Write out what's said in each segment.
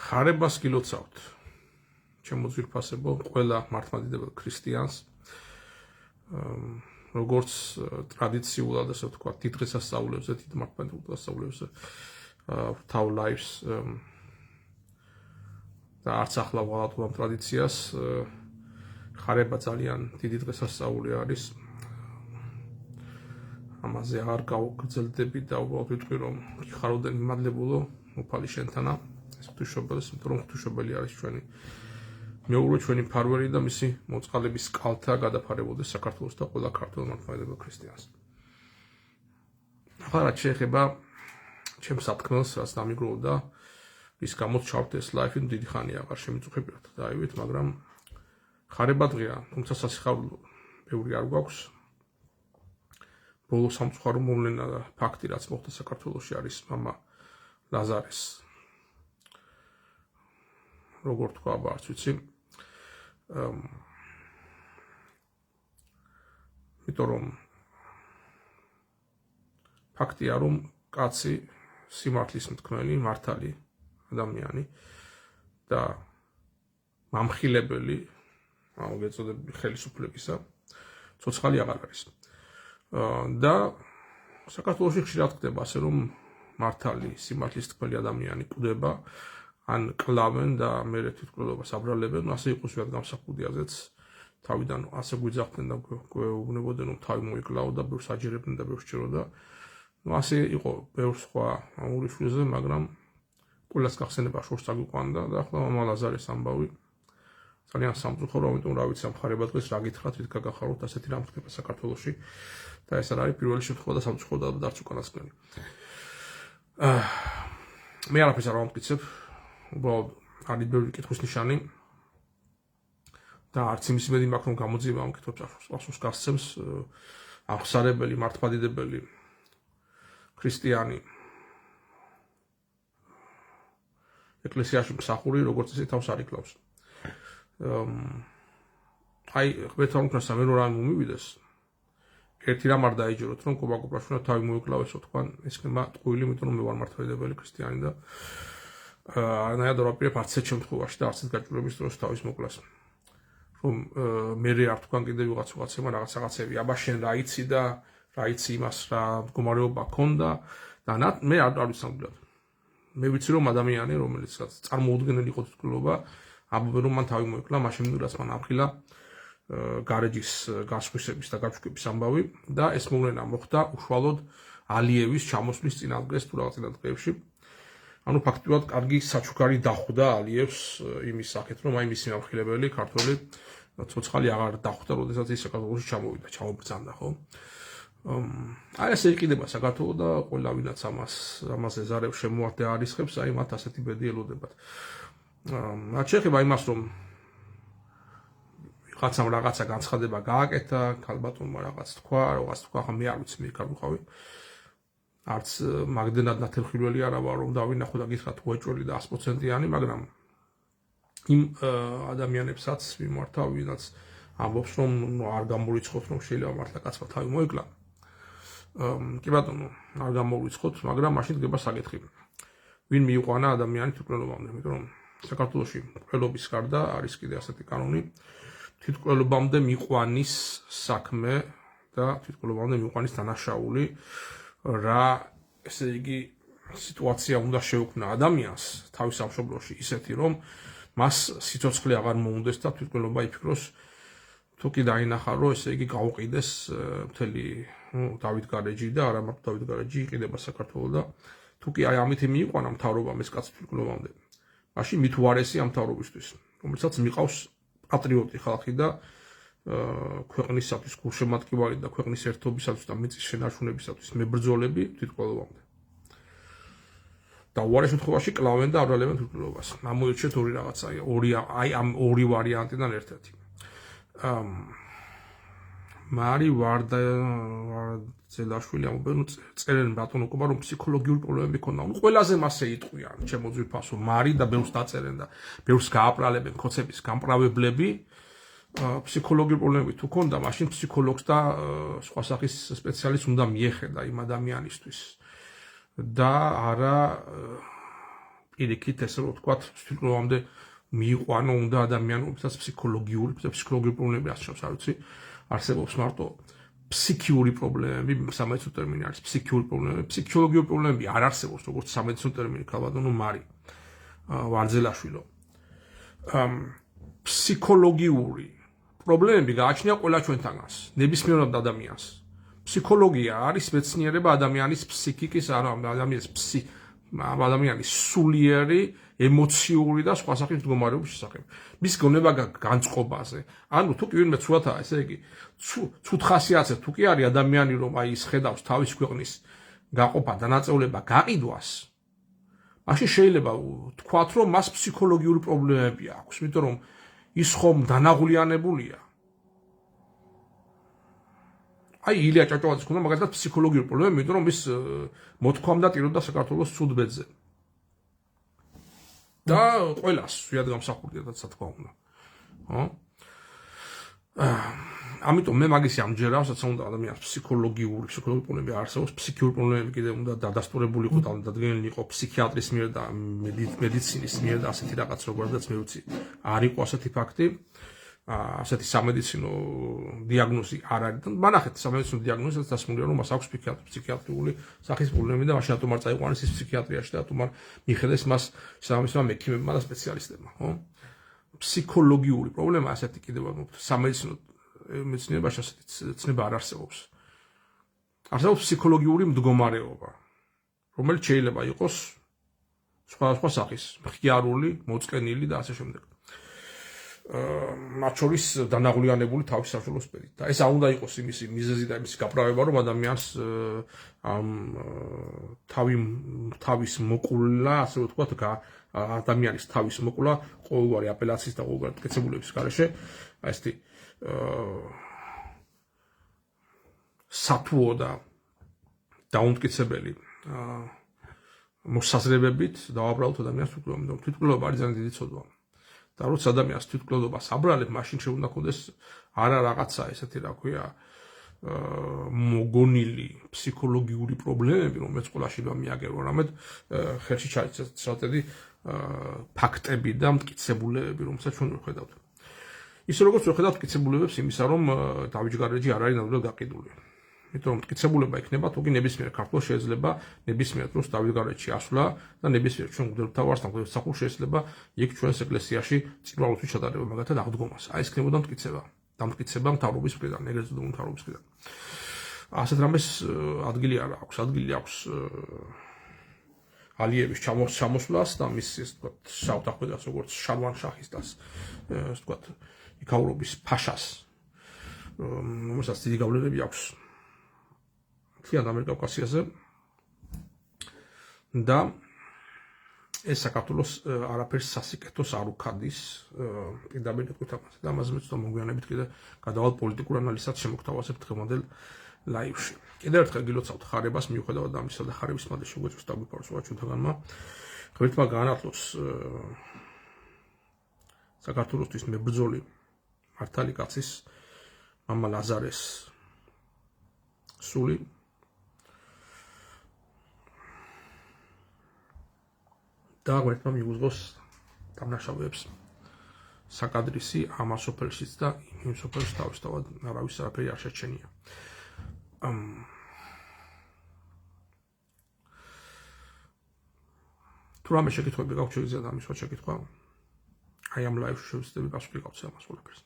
ხარებას გილოცავთ ჩემო ძვირფასებო ყველა მართლმადიდებელ ქრისტიანს როგორც ტრადიციულად ასე ვთქვათ დიდ დღესასწაულებზე დიდ მართლმადიდებლურ დღესასწაულებზე თავ ლაივს და არც ახლა ვღალატებ ამ ტრადიციას ხარება ძალიან დიდი დღესასწაული არის ამაზე აღარ გავგრძელდები და უბრალოდ ვიტყვი რომ გიხაროდენ მიმადლებულო უფალი შენთანა ეს ღვთისმშობელი იმიტომ რომ ღვთისმშობელი არის ჩვენი მეურო ჩვენი მფარველი და მისი მოწყალების კალთა გადაფარებოდეს საქართველოს და ყველა ქართულ მართლმადიდებელ ქრისტიანს ახლა რაც შეეხება ჩემს სათქმელს რაც დამიგროვდა ის გამოც ჩავთ ეს ლაიფი დიდი ხანია აღარ შემიწუხებიათ დაივით მაგრამ ხარება დღეა თუმცა სასიხარულო ბევრი არ გვაქვს ბოლო სამწუხარო მოვლენა და ფაქტი რაც მოხდა საქართველოში არის მამა ლაზარეს როგორ თქვა არც ვიცი იმიტომ რომ ფაქტია რომ კაცი სიმართლის მთქმელი მართალი ადამიანი და მამხილებელი მოგეწოდები ხელისუფლებისა ცოცხალი აღარ არის და საქართველოში ხშირად ხდება ასე რომ მართალი სიმართლის თქმელი ადამიანი კვდება ან კლავენ და მერე თვითმკვლელობას აბრალებენ ასე იყოს ვიად გამსახურდიაზეც თავიდან ასე გვიძახდნენ და გვეუბნებოდნენ რომ თავი მოიკლაო და ბევრს აჯერებდნენ და ბევრს სჭიროდა ასე იყო ბევრ სხვა ამური შვილზე მაგრამ ყველას გახსენება შორს წაგვიყვანდა და ახლა მამა ლაზარეს ამბავი ძალიან სამწუხარო ამიტომ რა ვიცი ამ ხარება დღეს რა გითხრათ რით გაგახაროთ ასეთი რამ ხდება საქართველოში და ეს არ არის პირველი შემთხვევა და სამწუხარო და არც უკანასკნელი მე არაფერს არ ვამტკიცებ უბრალოდ არის ბევრი კითხვის ნიშანი და არც იმის იმედი მაქვს რომ გამოძიება ამ კითხვებს პასუხს გასცემს აღსარებელი მართლმადიდებელი ქრისტიანი ეკლესიაში მსახური როგორც ისე თავს არ იკლავს აი ღმერთთან უკრასა მე რომ მომივიდეს ერთი რამ არ დაიჯეროთ რომ კობაკოპაშვილმა თავი მოიკლავესო თქვა ეს ხება ტყუილი იმიტომ რომ მე ვარ მართლმადიდებელი ქრისტიანი და არანაირად არ ვაპირებ არც ერთ შემთხვევაში და არც ერთ გაჭირვების დროს თავის მოკლას რომ მე არ თქვა კიდე ვიღაცებმა რაღაცები აბა შენ რა იცი და რა იცი იმას რა მდგომარეობა ქონდა და მე არ ვიცნობ მე ვიცი რომ ადამიანი რომელიც წარმოუდგენელი იყო თვითმკვლელობა აბა რომ მან თავი მოიკლა მაშინ რაც მან ამხილა გარეჯის გასხვისების და გაჩვენების ამბავი და ეს მოვლენა მოხდა უშუალოდ ალიევის ჩამოსვლის წინააღმდეგ თუ რაღაც წინააღმდეგებში ანუ ფაქტობრივად კარგი საჩუქარი დახვდა ალიევს იმის სახით რომ აი მისი ამხილებელი ქართველი ცოცხალი აღარ დახვდა როდესაც ის საქართველოში ჩამოვიდა ჩამობრძანდა ხო აი ესე იყიდება საქართველო და ყველა ვინაც ამაზე ზარებს შემოარდა არისხებს აი მათ ასეთი ბედი ელოდებათ რაც შეეხება იმას რომ ვიღაცამ რაღაცა განცხადება გააკეთა ქალბატონმა რაღაც თქვა ხა მე არ ვიცი მე იქ არ ვიყავი არც მაგდენად ნათელხილველი არა ვარ რომ დავინახო და გითხრათ უეჭველი და 100%-იანი მაგრამ იმ ადამიანებსაც ვიმართავ ვინაც ამბობს რომ არ გამორიცხოთ რომ შეიძლება მართლა კაცმა თავი მოიკლა კი ბატონო არ გამორიცხოთ მაგრამ მაშინ დგება საკითხი ვინ მიიყვანა ადამიანი თვითმკვლელობამდე იმიტომ რომ საქართველოში მკვლელობის გარდა არის კიდე ასეთი კანონი თვითმკვლელობამდე მიყვანის საქმე და თვითმკვლელობამდე მიყვანის დანაშაული რა ესე იგი სიტუაცია უნდა შეუქმნა ადამიანს თავის სამშობლოში ისეთი რომ მას სიცოცხლე აღარ მოუნდეს და თვითმკვლელობა იფიქროს თუ კი დაინახა რომ ესე იგი გაუყიდეს მთელი დავით გარეჯი და არა მარტო დავით გარეჯი იყიდება საქართველოს და თუ კი აი ამით მიიყვანა მთავრობამ ეს კაცი თვითმკვლელობამდე მაშინ მით უარესი ამ მთავრობისთვის რომელსაც მიყავს პატრიოტი ხალხი და ქვეყნისათვის გულშემატკივარი და ქვეყნის ერთობისათვის და მიწის შენარჩუნებისათვის მებრძოლები თვითმკვლელობამდე და უარეს შემთხვევაში კლავენ და აბრალებენ თვითმკვლელობას ამოირჩიეთ ორი რაღაცა აი ამ ორი ვარიანტიდან ერთ-ერთი მარი ვარდაძელაშვილი ამბობენ წერენ ბატონო კობა რომ ფსიქოლოგიური პრობლემები ქონდა ნუ ყველაზე მასე იტყვიან ჩემო ძვირფასო მარი და ბევრს დაწერენ და ბევრს გააბრალებენ ხოცების გამპრავებლები ფსიქოლოგიური პრობლემები თუ ქონდა მაშინ ფსიქოლოგს და სხვა სახის სპეციალისტს უნდა მიეხედა იმ ადამიანისთვის და არა პირიქით ესე რომ ვთქვათ, თვითმფრინავამდე მიიყვანო უნდა ადამიანებსაც ფსიქოლოგიური პრობლემები არსებობს, არ ვიცი, არსებობს მარტო ფსიქიური პრობლემები, სამედიცინო ტერმინი არის ფსიქიური პრობლემები, ფსიქოლოგიური პრობლემები არ არსებობს, როგორც სამედიცინო ტერმინი, ქალბატონო მარი ვარძელაშვილო. ფსიქოლოგიური პრობლემები გააჩნია ყველა ჩვენთანაც, ნებისმიერ ადამიანს. ფსიქოლოგია არის მეცნიერება ადამიანის ფსიქიკის, ადამიანის სულიერი, ემოციური და სხვა სახის მდგომარეობის შესახებ. მის გონება განწყობაზე. ანუ თუ კი ვინმე ცუდაა, ესე იგი, ცუდ ხასიათზე თუ კი არის ადამიანი, რომ აი ის ხედავს თავის ქვეყნის გაყოფა, დანაწევლება, გაყიდვას, მაშინ შეიძლება თქვათ, რომ მას ფსიქოლოგიური პრობლემები აქვს, იმიტომ რომ ის ხომ დანაღლიანებულია. აი ილია ჭავჭავაძის ქონდა მაგალითად ფსიქოლოგიური პრობლემები, იმიტომ რომ ის მოთქვამდა ტიროდა საქართველოს ცუდ ბედზე. და ყველას ზიად გამსახურდია და თქვა უნდა. ხო? ამიტომ მე მაგისი ამჯერავს, რაც უნდა ადამიანს ფსიქოლოგიური პრობლემები არსებობს, ფსიქიური პრობლემები კიდე უნდა დადასტურებული იყო და დადგენილი იყო ფსიქიატრის მიერ და მედიცინის მიერ და ასეთი რაღაც როგორაც მე ვიცი. არ იყო ასეთი ფაქტი. ასეთი სამედიცინო დიაგნოზი არ არის და მანახეთ სამედიცინო დიაგნოზი დასმულია რომ მას აქვს ფსიქიატრიული სახის პრობლემები და მაშინ ატომარ წაიყვანეს ის ფსიქიატრიაში და ატომარ მიხედეს მას სამედიცინო მექიმებმა და სპეციალისტებმა, ხო? ფსიქოლოგიური პრობლემა ასეთი კიდევ სამედიცინო მეცნიერებაში ასეთი ცნება არ არსებობს. არსებობს ფსიქოლოგიური მდგომარეობა, რომელიც შეიძლება იყოს სხვადასხვა სახის, მხიარული, მოწყენილი და ასე შემდეგ. მათ შორის დანაღლიანებული თავის საშუალო სფერით. და ეს არ უნდა იყოს იმისი მიზეზი და იმისი გაправება, რომ ადამიანს თავის მოკვლა, ასე ვთქვათ, ადამიანის თავის მოკვლა ყოველგვარი აპელაციის და ყოველგვარი მტკიცებულების გარეშე, აი ესეთი სათუო და დაუმტკიცებელი მოსაზრებებით დავაბრალოთ ადამიანს თვითმკვლელობა. თვითმკვლელობა არის ძალიან დიდი ცოდვა. და როცა ადამიანს თვითმკვლელობას აბრალებ, მაშინ შეუძლია ქონდეს არა რაღაცა ესეთი რა ქვია მოგონილი ფსიქოლოგიური პრობლემები, რომელიც ყველაში მიაგერო, რამედ ხელში ჩაიწევდი ფაქტები და მტკიცებულებები, რომელსაც ჩვენ ვხედავთ. ისე როგორც ვხედავთ მტკიცებულებებს იმისა, რომ დავიჯგარეჯი არ არის ნამდვილად გაყიდული. იმიტომ რომ მტკიცებულება იქნება, თუკი ნებისმიერ ქართველს შეიძლება ნებისმიერ დროს დავიჯგარეჯში ასვლა და ნებისმიერ ჩვენ მღვდელმთავარსთან მღვდელმსახურს შეიძლება იქ ჩვენს ეკლესიაში წინვალისთვის ჩატარება, მაგალითად აღდგომას. აი ეს ქნებოდა მტკიცება. დამტკიცება მთავრობის მხრიდან, ეგრეთ წოდებული მთავრობის მხრიდან. ასეთ რამეს ადგილი არ აქვს, ადგილი აქვს ალიევის ჩამოსვლას და მის ეს თქვა საუთახვედას როგორც შარვან შაჰის და ეს თქვა იქაურობის ფაშას, რომელსაც დიდი გავლენები აქვს მთლიან ამიერკავკასიაზე და ეს საქართველოს არაფერს სასიკეთოს არ უქადის პირდაპირ თქვით ამაზე და ამაზე მეც მოგვიანებით კიდე გადავალ პოლიტიკურ ანალიზსაც შემოგთავაზებთ დღევანდელ ლაივში. კიდევ ერთხელ გილოცავთ ხარებას, მიუხედავად ამისა და ხარების მანდ შეგვეწევს დაგვიფაროს ჩვენთანმა. ღმერთმა გაანათლოს საქართველოსთვის მებრძოლი მართალი კაცის მამა ლაზარეს სული და ღმერთმა მიუძღოს დამნაშავეებს საკადრისი ამ სოფელშიც და იმ სოფელს თავისთავად არავის არაფერი არ შეჩენია. თუ რამე შეკითხვები გაქვთ, შეგიძლიათ ამის შეკითხვა. აი ამ ლაივში შევსწრები პასუხი გაქვთ ამას ყველაფერს.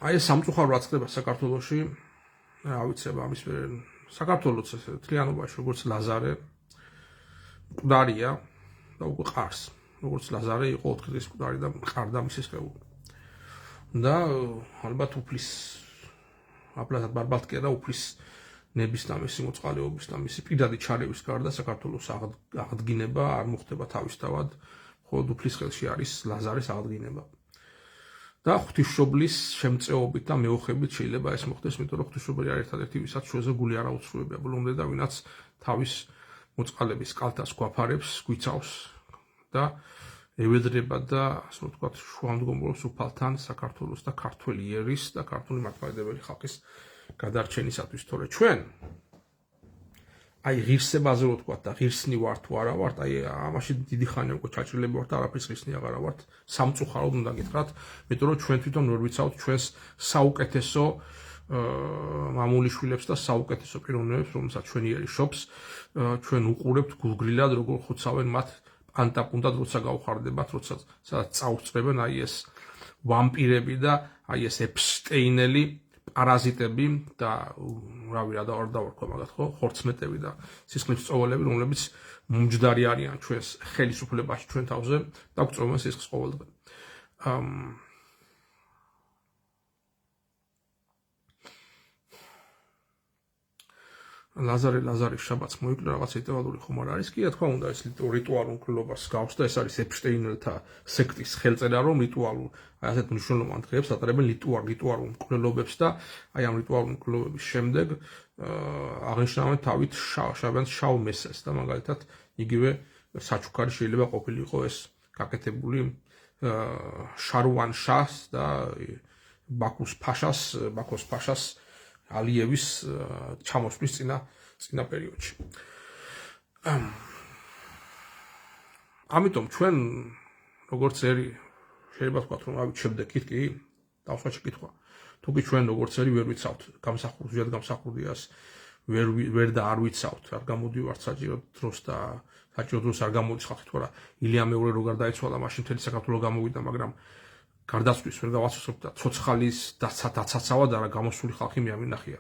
აი ეს სამწუხარო რაც ხდება საქართველოში, რა ვიცი, ამის საქართველოს თლიანობაში როგორც ლაზარე მკვდარია და უკვე ყარს, როგორც ლაზარე იყო 4 დღის მკვდარი და ყარდა მისი სხეული. და ალბათ უფლის აპლატად ბარბალტკია და უფლის ნების და მისი მოწყალეობის და მისი პირადი ჩარევის გარდა საქართველოს აღდგინება არ მოხდება თავისთავად, მხოლოდ უფლის ხელში არის ლაზარის აღდგინება. და ღვთისმშობლის შემწეობით და მეოხებით შეიძლება ეს მოხდეს, იმიტომ რომ ღვთისმშობელი არის ერთადერთი, ვისაც შუაზე გული არ აუცხრუებია ბოლომდე და ვინაც თავის მოწყალების კალთას გვაფარებს, გვიცავს და ევედრება და ასე ვთქვათ, შუამდგომლობს უფალთან საქართველოს და ქართველი ერის და ქართული მართლმადიდებელი ხალხის გადარჩენისათვის. თორე ჩვენ აი ღირსებაზე რო თქვა და ღირსნი ვარ თუ არა ვარ, აი ამაში დიდი ხანი უკვე ჩაჭრილები ვარ და არაფრის ღირსნი აღარა ვარ. სამწუხაროდ უნდა გითხრათ, მეტყვი რომ ჩვენ თვითონ ვერ ვიცავთ ჩვენს საუკეთესო მამული შვილებს და საუკეთესო პიროვნებებს, რომელსაც ჩვენი ერი შობს, ჩვენ უყურებთ გულგრილად როგორ ხოცავენ მათ პანტაპუნტად როცა გავხარდებათ, როცა სადაც წაუწრებენ აი ეს ვამპირები და აი ეს ეპსტეინელი პარაზიტები და რავი რა დავარქვა მაგათ ხო ხორცმეტები და სისხლის წოველები, რომლებიც მომჯდარი არიან ჩვენს ხელისუფლებაში ჩვენ თავზე და გვწოვენ სისხლს ყოველდღე. ლაზარის შაბათს მოიკვდა რაღაც იტალიური ხომ არ არის კი რა თქმა უნდა ეს რიტუალურ მკვლელობას გავს და ეს არის ეპშტეინელთა სექტის ხელწერა რომ რიტუალურ აი ასეთ მნიშვნელოვან დღეებს ატარებენ რიტუალურ მკვლელობებს და აი ამ რიტუალურ მკვლელობების შემდეგ აღნიშნავენ თავით შავენს შავ მესეს და მაგალითად იგივე საჩუქარი შეიძლება ყოფილიყო ეს გაკეთებული შარვან შას და ბაქოს ფაშას ალიევის ჩამოსვლის წინა პერიოდში. ამიტომ ჩვენ როგორც ერი შეიძლება ვთქვათ რომ ავიჩებდეთ კი დავსვა შეკითხვა. თუ კი ჩვენ როგორც ერი ვერ ვიცავთ გამსახურდიას ვერ და არ ვიცავთ არ გამოდივართ საჭირო დროს და საჭირო დროს არ გამოდიხართ თორა ილია მეორე როგორ დაიცვალა მაშინ მთელი საქართველო გამოვიდა მაგრამ გარდაცვლის ვერ გავაცნობთ და ცოცხალის დაცაცავად არა გამოსული ხალხი მე ამინახია.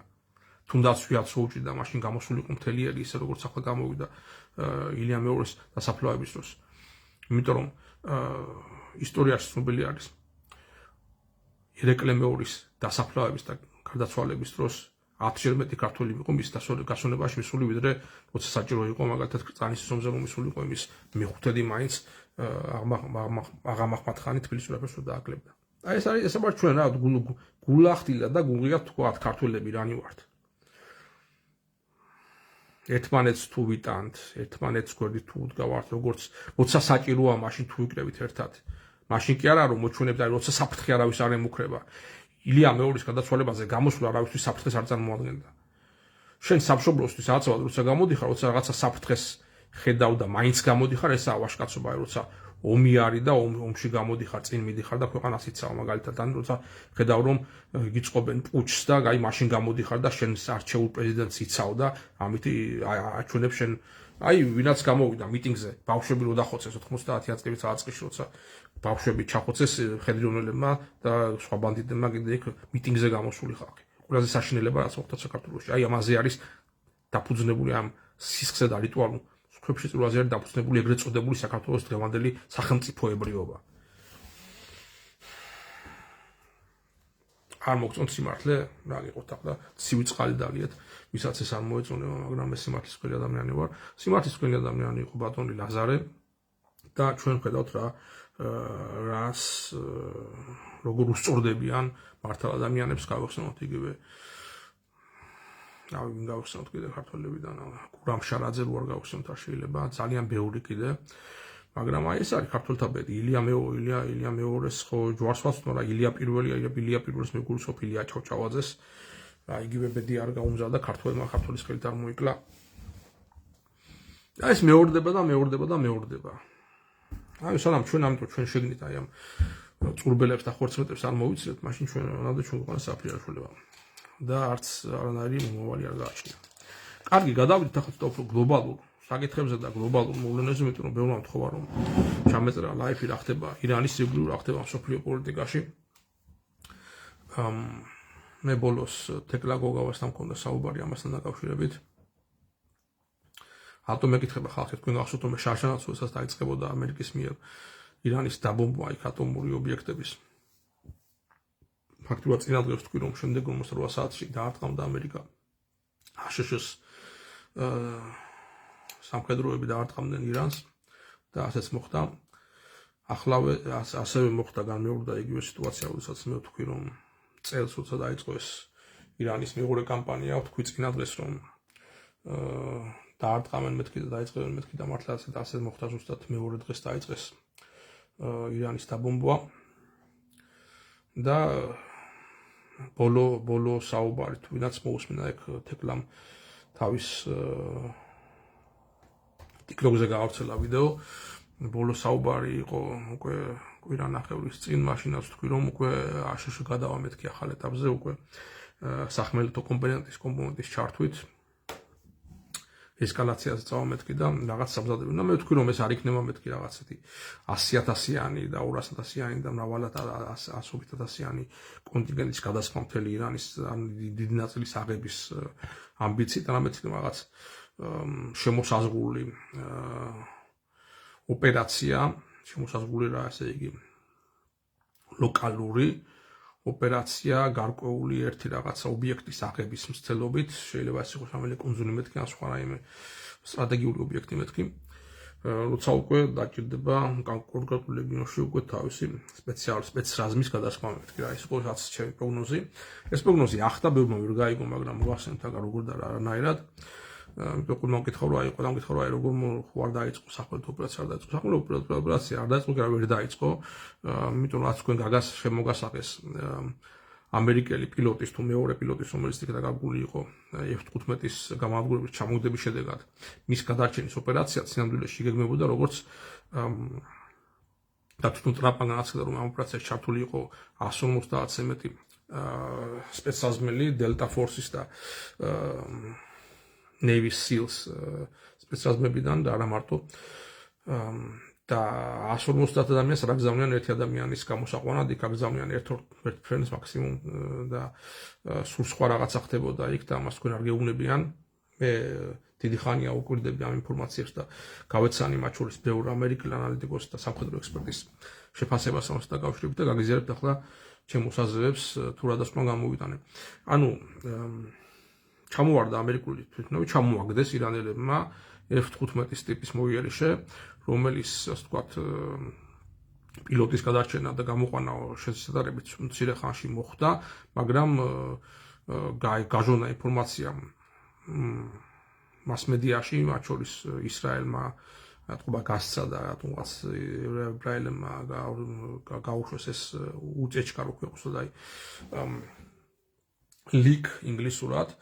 თუნდაც ვიაც უჭირდა მაშინ გამოსული იყო მთელი ერი ისე როგორც ახლა გამოვიდა ილია მეორის დასაფლავების დროს. იმიტომ რომ ისტორიაში ცნობილი არის ირეკლე მეორის დასაფლავების და გარდაცვალების დროს 10-ჯერ მეტი ქართველი იყო მის გასვენებაში მისული ვიდრე როცა საჭირო იყო მაგალითად კრწანის ზომზე რომ მისული იყო იმის მეხუთედი მაინც აღა მაჰმად-ხანი თბილისის ურაფერს დააკლებდა. აი ეს არის ესაბარ ჩვენ რა გულახდილა და გუღია თქვათ ქართველები რანი ვართ. ერთმანეთს თუ ვიტანთ, ერთმანეთს გვერდით თუ ვდგავართ, როგორც როცა საჭიროა მაშინ თუ ვიკრებით ერთად. მაშინ კი არა რომ მოჩვენებთ აი როცა საფრთხე არავის არ ემუქრება. ილია მეორის გადაცვალებაზე გამოსვლა არავისთვის საფრთხეს არ წარმოადგენდა. შენ სამშობლოსთვის აცავად როცა გამოდიხარ, როცა რაღაცა საფრთხეს ხედავ და მაინც გამოდიხარ, ესაა ვაშკაცობა, როცა ომი არის და ომში გამოდიხარ, წინ მიდიხარ და ქვეყანას იცავ მაგალითად, ან როცა ხედავ რომ გიწყობენ პუჩს და აი მაშინ გამოდიხარ და შენ არჩეულ პრეზიდენტს იცავ და ამით აჩვენებ შენ აი ვინაც გამოვიდა მიტინგზე, ბავშვები რო დახოცეს 90-იანი წლების აწყისში, როცა ბავშვები ჩახოცეს ხედრიონელებმა და სხვა ბანდიტებმა კიდე იქ მიტინგზე გამოსული ხალხი. ყველაზე საშინელება რაც მოხდა საქართველოში. აი ამაზე არის დაფუძნებული ამ სისხლზე და რიტუალურ სქრებში წურვაზე არის დაფუძნებული ეგრეთ წოდებული საქართველოს დღევანდელი სახელმწიფოებრიობა. არ მოგწონთ სიმართლე, რა გიყოთ ახლა ცივი წყალი დაგიეთ, ვისაც ეს არ მოეწონება, მაგრამ მე სიმართლის მქონე ადამიანი ვარ. სიმართლის მქონე ადამიანი იყო ბატონი ლაზარე და ჩვენ ხედავთ რას როგორ უსწორდებიან მართალ ადამიანებს გავხსნათ იგივე ავი ვინ გავხსნათ კიდე ქართველებიდან გურამ შარაძე რო არ გავხსნათ არ შეიძლება ძალიან ბევრი კიდე მაგრამ აი ეს არის ქართველთა ბედი ილია მეორეს ხო ჯვარს ვაცნო რა ილია პირველს მეგულის ოფილია ჩავჭავაძეს რა იგივე ბედი არ გაუმზადა ქართველმა ქართლის ხელით არ მოიკლა აი ეს მეორდება აი სანამ ჩვენ ამიტომ ჩვენ შეგნით აი ამ წურბელებს და ხორცმეტებს არ მოვიცილეთ მაშინ ჩვენ უნდა ჩვენ გვყავდა საფრთხე და არც არანაირი მომავალი არ გააჩნია. კარგი, გადავიდეთ ახლა ცოტა უფრო გლობალურ საკითხებზე და გლობალურ მოვლენებზე, მეტყვი რომ ბევრმა მთხოვა რომ ჩამეწერა ლაიფი რა ხდება ირანის სიკვდილი რა ხდება მსოფლიო პოლიტიკაში. მე ბოლოს თეკლა გოგავასთან მქონდა საუბარი ამასთან დაკავშირებით. ატომ მეკითხება ხალხი თქვენ გახსოვთ რომ შარშანაცვლასაც დაიწყებოდა ამერიკის მიერ ირანის დაბომბვა იქ ატომური ობიექტების ფაქტობრივად წინადღებს თქვი რომ შემდეგ 8 საათში დაარტყამდა ამერიკა აშშ-ს სამხედროები დაარტყამდნენ ირანს და ასეც მოხდა ახლავე ასევე მოხდა განმეორდა იგივე სიტუაცია როდესაც მე ვთქვი რომ წელს როცა დაიწყო ეს ირანის მეორე კამპანია ვთქვი წინადღეს რომ დაარტყამენ მეთქი და დაიწყებენ მეთქი და მართლაც ასე მოხდა ზუსტად მეორე დღეს დაიწყეს ირანის დაბომბვა და ბოლო საუბარი თუ ვინაც მოусმინა ეგ თეკლამ თავის TikTok-ზე გაავრცელა ვიდეო, ბოლო საუბარი იყო უკვე კვირანახევრის წინ, მაშინაც თქვი რომ უკვე აშშ გადავა მეთქი ახალ ეტაპზე, უკვე სახმელეთო კომპონენტის ჩართვით ესკალაციაზე წავა მეთქი და რაღაც სამზადები. და მე ვთქვი რომ ეს არ იქნება მეთქი რაღაცეთი 100,000-იანი და 200,000-იანი და მრავალად 100,000-იანი კონტინგენტის გადასხმა მთელი ირანის დიდი ნაწილის აღების ამბიციით, რამეც რაღაც შემოსაზღვრული ოპერაცია, შემოსაზღვრული რა ესე იგი ლოკალური ოპერაცია გარკვეული ერთი რაღაცა ობიექტის აღების მცდელობით, შეიძლება ეს იყოს ამელი კუნძული მეთქი, ან სხვა რაიმე სტრატეგიული ობიექტი მეთქი, როცა უკვე დაჭირდება კონკრეტულ რეგიონში უკვე თავისი სპეციალური სპეცრაზმის გადასხმა მეთქი, რა ის იყო რაც ჩემი პროგნოზი. ეს პროგნოზი ახდა, ბევრმა ვერ გაიგო, მაგრამ მოახსენეთ აგარ როგორ და რანაირად. Pentru că როგორ ხوار დაიწყო სახმელეთო ოპერაცია, არ დაიწყო სახმელეთო ოპერაცია, არ დაიწყო, ვერ დაიწყო, იმიტომ რომ რაც თქვენ გაგას შემოგასაღეს ამერიკელი პილოტის თუ მეორე პილოტის, რომელიც იქ დაგებული იყო F-15-ის გამაგრების ჩამოგდების შედეგად, მის გადარჩენის ოპერაცია სინამდვილეში იგეგმებოდა როგორც და თვითონ ტრამპმა განაცხადა, რომ ამ ოპერაციაში ჩართული იყო 150-ზე მეტი სპეცსაზმელი Delta Force-ის და Navy SEALs სპეცრაზმებიდან და არა მარტო და 150 ადამიანს რა გზავნიან ერთი ადამიანის გამოსაყვანად, იქ აგზავნიან ერთ ფრენს მაქსიმუმ და სულ სხვა რაღაცა ხდებოდა იქ და ამას თქვენ არ გეუბნებიან. მე დიდი ხანია უკვირდები ამ ინფორმაციებს და გავეცანი მათ შორის ბევრ ამერიკელ ანალიტიკოსს და სამხედრო ექსპერტის შეფასებას ამასთან დაკავშირებით და გაგიზიარებთ ახლა ჩემ მოსაზრებებს თუ რა დასკვნა გამოვიტანე. ანუ ჩამოვარდა ამერიკული თვითმფრინავი, ჩამოაგდეს ირანელებმა F-15-ის ტიპის მოიერიშე, რომელიც ასე ვთქვათ პილოტის გადარჩენა და გამოყვანა შესაძლებლობით მცირე ხანში მოხდა, მაგრამ გაჟონა ინფორმაცია მასმედიაში, მათ შორის ისრაელმა რატყობა გასცა და რატომღაც ებრაელებმა გაუშვეს ეს უწეჩკა რო ქვიყოს და ლიკ ინგლისურად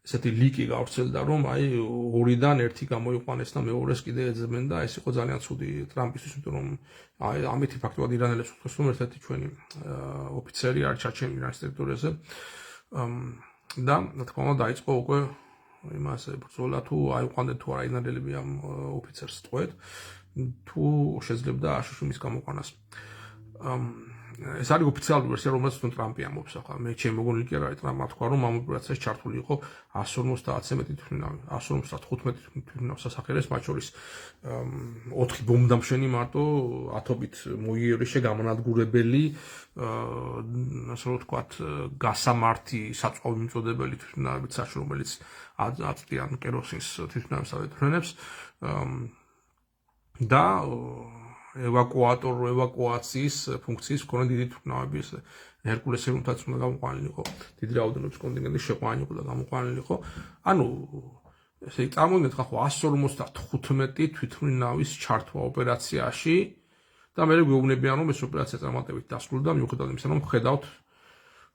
ესეთი ლიკი გავრცელდა, რომ ორიდან ერთი გამოიყვანეს და მეორეს კიდე ეძებენ და ეს იყო ძალიან ცუდი ტრამპისთვის, იმიტომ რომ ამითი ფაქტობრივად ირანელებს უხსნეს, რომ ერთ-ერთი ჩვენი ოფიცერი არის ჩარჩენილი ირანის ტერიტორიაზე და რა თქმა უნდა დაიწყო უკვე იმასე ბრძოლა თუ აიყვანდნენ თუ არა ირანელები ამ ოფიცერს ტყვედ, თუ შეძლებდა აშშ-ის გამოყვანას. ეს არის ოფიციალური ვერსია, რომელსაც თვითონ ტრამპი ამბობს ახლა. მე ჩემი მოგონილი კი არ არის, ტრამპმა თქვა, რომ ამ ოპერაციაში ჩართული იყო 150-ზე მეტი თვითმფრინავი, 150-15 თვითმფრინავს სასახელეს, მათ შორის 4 ბომბდამშენი მარტო, ათობით მოიერიშე გამანადგურებელი, ასე რომ ვთქვათ, გასამართი საწყობი მიწოდებელი თვითმფრინავებით საშუალო, რომელიც აწვდიან კეროსინს თვითმფრინავის ავეთფრენებს და ევაკუაციის ფუნქციის მქონე დიდი თვითმფრინავები, ჰერკულესი რომელთაც უნდა გამოყვანილიყო, დიდი რაოდენობის კონტინგენტი შეყვანილიყო და გამოყვანილიყო. ანუ ესე იგი წარმოვიდგინეთ ხახო 155 თვითმფრინავის ჩართვა ოპერაციაში და მე გვეუბნებიან რომ ეს ოპერაცია წარმატებით დასრულდა, მიუხედავად იმისა, რომ ხედავთ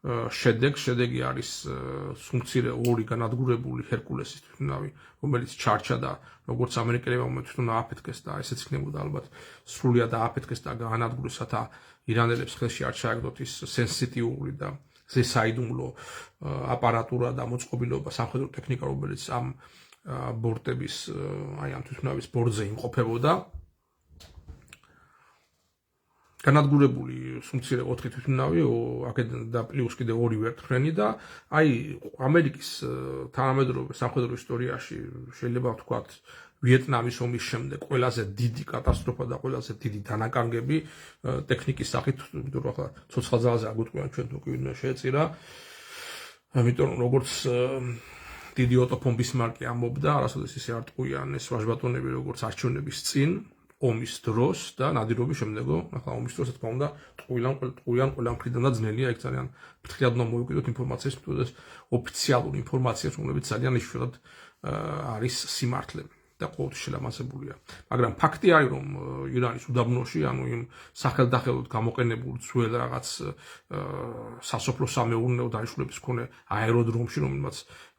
შედეგი არის სუმცირე ორი განადგურებული ჰერკულესის თვითმფრინავი, რომელიც ჩარჩა და როგორც ამერიკელებმა თვითონ ააფეთქეს და ესეც იქნებოდა ალბათ სრულიად ააფეთქეს და განადგურეს, რათა ირანელებს ხელში არ ჩააგდოთ ის სენსიტიური და ზესაიდუმლო აპარატურა და მოწყობილობა სამხედრო ტექნიკა, რომელიც ამ ბორტების ამ თვითმფრინავის ბორტზე იმყოფებოდა. განადგურებული სუმცირე 4 თვითმფრინავი, აქედან და პლუს კიდე 2 ვერტფრენი და ამერიკის თანამედროვე სამხედრო ისტორიაში შეიძლება ვთქვათ ვიეტნამის ომის შემდეგ ყველაზე დიდი კატასტროფა და ყველაზე დიდი დანაკარგები ტექნიკის სახით, იმიტომ რომ ახლა ცოცხალ ძალაზე არ გვიტყვიან ჩვენ თუ კი ვინმე შეეწირა, ამიტომ როგორც დიდი ოტო ფონ ბისმარკი ამბობდა, არასოდეს ისე არ ტყვიან ეს ვაჟბატონები როგორც არჩევნების წინ ომის დროს და ნადირობის შემდეგო, ახლა ომის დროს, რა თქმა უნდა, ტყვიან ყველა მხრიდან და ძნელია, ეგ ძალიან ფრთხილად უნდა მოვიკიდოთ ინფორმაციას, თუმცა ოფიციალური ინფორმაცია, რომელიც ძალიან იშვიათად არის სიმართლე. და ყოველთვის შელამაზებულია. მაგრამ ფაქტი არის, რომ ირანის უდაბნოში, ანუ იმ სახელდახელოდ გამოყენებულ ძველ რაღაც სასოფლო სამეურნეო დანიშნულების მქონე აეროდრომში,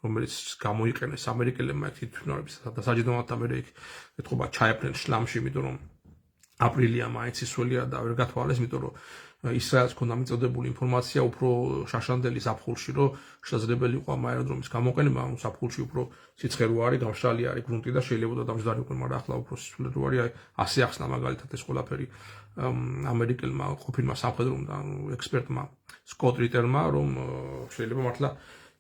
რომელიც გამოიყენეს ამერიკელებმა იქ თვითმფრინავების დასაჯდომად და მე იქ ეთქობა ჩაეფრენ შლამში, იმიტომ რომ აპრილია მაინც ისველია და ვერ გათვალეს, იმიტომ რომ ისრაელს ქონდა მიწოდებული ინფორმაცია უფრო შაშანდელი ზაფხულში, რომ შესაძლებელი იყო ამ აეროდრომის გამოყენება, ანუ ზაფხულში უფრო სიცხე რო არის, გამშრალი არის გრუნტი და შეიძლება დამჯდარი უკვე, მაგრამ ახლა უფრო სისულე რო არის, ასე ახსნა მაგალითად ეს ყველაფერი ამერიკელმა ყოფილმა სამხედრომდა ექსპერტმა სკოტ რიტერმა, რომ შეიძლება მართლა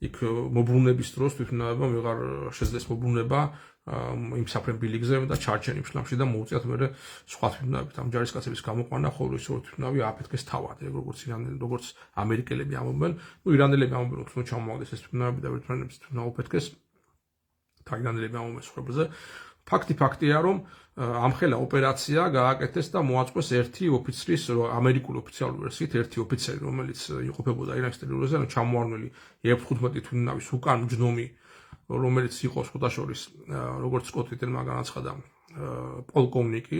იქ მოbrunების დროს თვითმფრინავებმა ვეღარ შეძლეს მოbrunება იმ საფრენ ბილიგზე და ჩარჩენი შლამში და მოუწიათ მერე სხვა თვითმფრინავებით ამ ჯარისკაცების გამოყვანა, ხოლო ის თვითმფრინავი ააფეთქეს თავად, როგორც ამერიკელები ამბობენ, ირანელები ამბობენ, რომ ჩამოაგდეს ეს თვითმფრინავები და ერთმანეთს თვითმფრინავი აფეთქეს და ირანელები ამბობენ სხვებზე. ფაქტია, რომ ამხელა ოპერაცია გააკეთეს და მოაწყვეს ერთი ოფიცრის, ამერიკული ოფიციალური ვერსიით, ერთი ოფიცერი, რომელიც იყოფებოდა ირანის ტერიტორიაზე, ანუ ჩამოარნული F-15 თვითმფრინავის უკან მჯდომი, რომელიც იყო სხვადასხვა როგორც სკოტ რიტერმა განაცხადა, პოლკოვნიკი,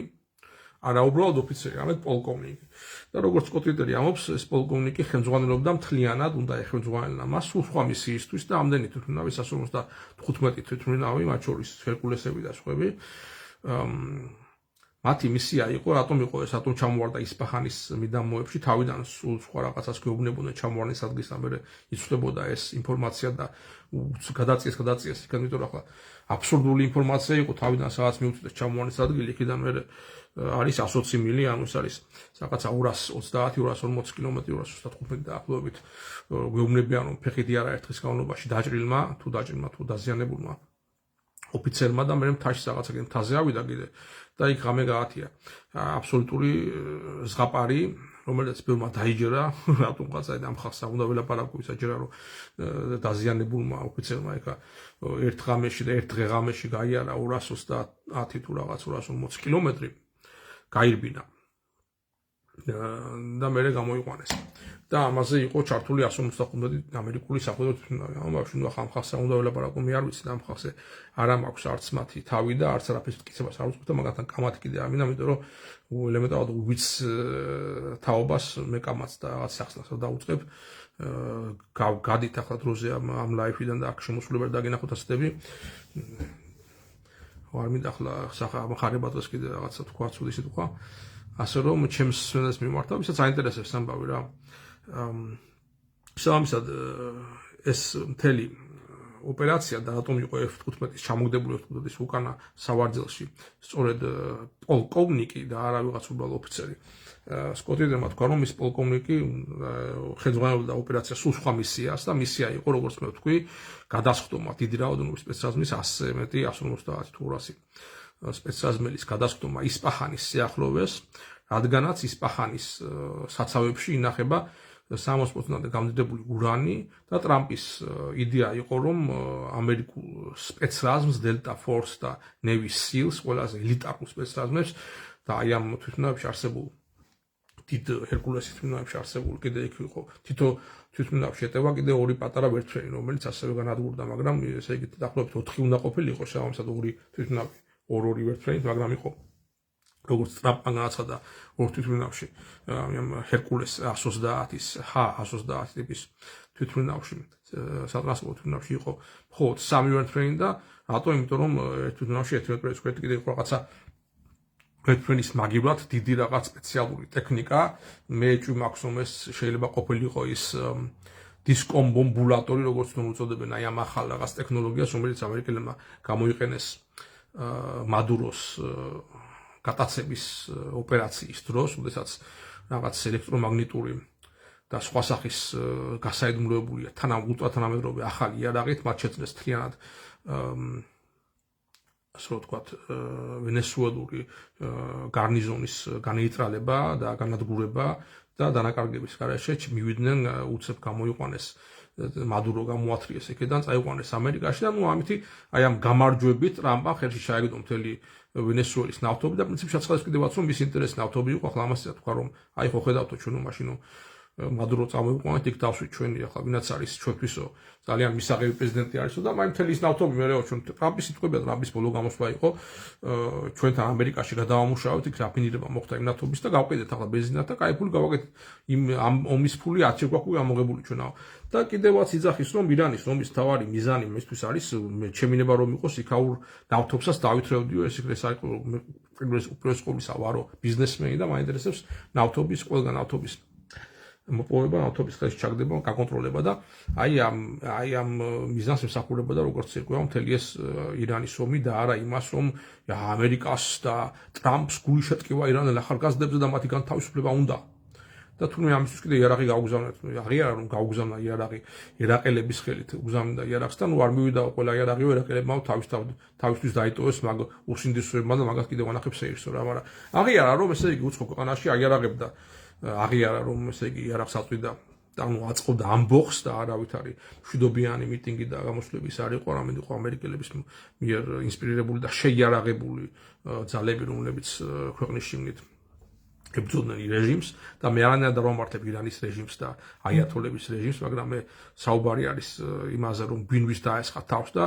არა უბრალოდ ოფიცერი, არამედ პოლკოვნიკი. და როგორც სკოტ რიტერი ამბობს, ეს პოლკოვნიკი ხელმძღვანელობდა მთლიანად, უნდა ეხელმძღვანელა მას სულ სხვა მისიისთვის და ამდენი თვითმფრინავი 155 თვითმფრინავი, მათ შორის ჰერკულესები და სხვები. მათი მისია იყო, რატომ იყო ეს ატომ ჩამოვარდა ისპაჰანის მიდამოებში, თავიდან სულ სხვა რაღაცას გვეუბნებოდნენ ჩამოვარდნის ადგილს და მერე იცვლებოდა ეს ინფორმაცია და გადაწიეს, იმიტომ რომ ახლა აბსურდული ინფორმაცია იყო, თავიდან სადაც მიუწვდეს ჩამოვარდნის ადგილი, იქიდან მერე არის 120 მილი, ანუ ეს არის რაღაცა 230-240 კილომეტრი, 235 დაახლოებით გვეუბნებიან, რომ ფეხიდი არაერთხის განმავლობაში დაჭრილმა თუ დაზიანებულმა ოფიცერმა და მე მთაში რაღაცა მთაზე ავიდა კიდე და იქ ღამე გაათია. აბსოლუტური ზღაპარი, რომელიც ბევრმა დაიჯერა, რატომღაც ამ ხალხსა უნდა ველაპარაკო ისაჯერა, რომ დაზიანებულმა ოფიცერმა იქა ერთ ღამეში და ერთ დღე-ღამეში გაიარა 230 თუ რაღაც 240 კილომეტრი გაირბინა და მერე გამოიყვანეს. და ამაზე იყო ჩართული 155 ამერიკული სამხედრო თვითმფრინავი. ამბავში ნუ ახლა ამ ხალხსა უნდა ველაპარაკო, მე არ ვიცი და ამ ხალხზე არ მაქვს არც მათი თავი და არც არაფერს მტკიცებას არ უწყობ და მაგათთან კამათი კიდე არ მინდა, იმიტომ რომ ელემენტარულად უბიც თაობას მე კამათს და რაღაც სახსნას დავუწყებ. გადით ახლა დროზე ამ ლაიფიდან და აქ შემოსულები დაგინახოთ ასეთები. არ მინდა ახლა ხარება დღეს კიდე რაღაცა თქვა, ცუდი სიტყვა. ასე რომ ჩემს სვენელს მიმართავ, ვისაც აინტერესებს ამბავი რა. შესაბამისად ეს მთელი ოპერაცია და რატომ იყო F-15-ის ჩამოგდებული F-15-ის უკანა სავარძელში სწორედ პოლკოვნიკი და არა ვიღაც უბრალო ოფიცერი. სკოტ რიტერმა თქვა, რომ ის პოლკოვნიკი ხელმძღვანელობდა ოპერაციას სულ სხვა მისიას და მისია იყო, როგორც მე ვთქვი, გადასხდომა დიდი რაოდენობის სპეცრაზმის 100 მეტი 150 თუ 200 სპეცრაზმელის გადასხდომა ისპაჰანის სიახლოვეს, რადგანაც ისპაჰანის საცავებში ინახება 60%-მდე გამდიდრებული ურანი და ტრამპის იდეა იყო, რომ ამერიკულ სპეცრაზმს Delta Force და Navy SEALs, ყველაზე ელიტარულ სპეცრაზმებს და აი ამ თვითმფრინავებში არსებულ დიდ ჰერკულესის თვითმფრინავებში არსებულ კიდე იქ იყო თითო თვითმფრინავში ეტევა კიდე ორი პატარა ვერტმფრენი, რომელიც ასევე განადგურდა, მაგრამ ესე იგი დაახლოებით 4 უნდა ყოფილიყო, შესაბამისად ორი თვითმფრინავი, ორი ვერტმფრენი, მაგრამ იყო როგორც ტრამპმა განაცხადა ორ თვითმფრინავში, ამ ჰერკულეს 130-ის H130 ტიპის თვითმფრინავში, სატრანსპორტო თვითმფრინავში იყო მხოლოდ 3 ვერტმფრენი და რატო? იმიტომ რომ ერთ თვითმფრინავში ერთ ვერტმფრენის ქვეშ კიდე იყო რაღაცა ვერტმფრენის მაგივრად დიდი რაღაც სპეციალური ტექნიკა, მე ეჭვი მაქვს, რომ ეს შეიძლება ყოფილიყო ის დისკომბომბულატორი, როგორც თვითონ უწოდებენ, აი ამ ახალ რაღაც ტექნოლოგიას, რომელიც ამერიკელებმა გამოიყენეს მადუროს გატაცების ოპერაციის დროს, როდესაც რაღაც ელექტრომაგნიტური და სხვა სახის გასაიდუმლოებულია ულტრათანამედროვე ახალი იარაღით, მათ შეძლეს მთლიანად ასე ვთქვათ, ვენესუელური გარნიზონის განეიტრალება და განადგურება და დანაკარგების გარეშე მივიდნენ უცებ გამოიყვანეს მადურო გამოათრიეს იქიდან, წაიყვანეს ამერიკაში და ნუ ამითი აი ამ გამარჯვებით ტრამპმა ხელში ჩაიგდო მთელი ვენესუელის ნავთობი და პრინციპში აცხადებს კიდევაც რომ მის ინტერესი ნავთობი იყო, ახლა ამას თქვა რომ აი ხო ხედავთო ჩვენო მაშინო მადურო წამოვიყვანეთ, იქ დავსვით ჩვენი ახლა ვინაც არის ჩვენთვისო ძალიან მისაღები პრეზიდენტი არისო და მაინც მთელი ის ნავთობი მერეო ჩვენ ტრამპის სიტყვებია, ტრამპის ბოლო გამოსვლა იყო ჩვენთან ამერიკაში გადავამუშავოთ, იქ რაფინირება მოხდა იმ ნავთობის და გავყიდეთ ახლა ბენზინად და კაი ფული გავაკეთეთ იმ ომის ფული 10 გვაქვს ამოღებული ჩვენაო. და კიდევაც იძახის რომ ირანის ომის თავარი მიზანი მისთვის არის ჩემინება რომ იყოს იქაურ ნავთობსაც დავითრევდიო ეს არის უპირველეს ყოვლისა ვარო ბიზნესმენი და მაინტერესებს ნავთობის ყველგან ნავთობის მოპოვება ნავთობის ხელში ჩაგდება გაკონტროლება და აი ამ მიზანს ემსახურებოდა როგორც ირკვევა მთელი ეს ირანის ომი და არა იმას რომ ამერიკას და ტრამპს გული შეტკივა ირანელ ახალგაზრდებზე და მათი განთავისუფლება უნდა და თუნდაც ამისთვის კიდე იარაღი გაუგზავნეთ აღიარა რომ გაუგზავნა იარაღი ირაყელების ხელით უგზავნიდა იარაღს და ნუ არ მივიდა ყველა იარაღიო ირაყელებმა თავისთვის დაიტოვეს მაგ უსინდისოებმა და მაგას კიდევ ანახებს ეირსო რა მაგრამ აღიარა რომ ესე იგი უცხო ქვეყანაში აიარაღებდა აღიარა რომ ესე იგი იარაღს აწვიდა და ნუ აწყობდა ამბოხს და არავითარი მშვიდობიანი მიტინგი და გამოსვლების არ იყო რამე იყო ამერიკელების მიერ ინსპირირებული და შეიარაღებული ძალები რომლებიც ქვეყნის შიგნით ებრძოდნენ რეჟიმს და მე არანაირად არ ვამართებ ირანის რეჟიმს და აიათოლების რეჟიმს, მაგრამ მე საუბარი არის იმაზე, რომ გვინვის დაესხა თავს და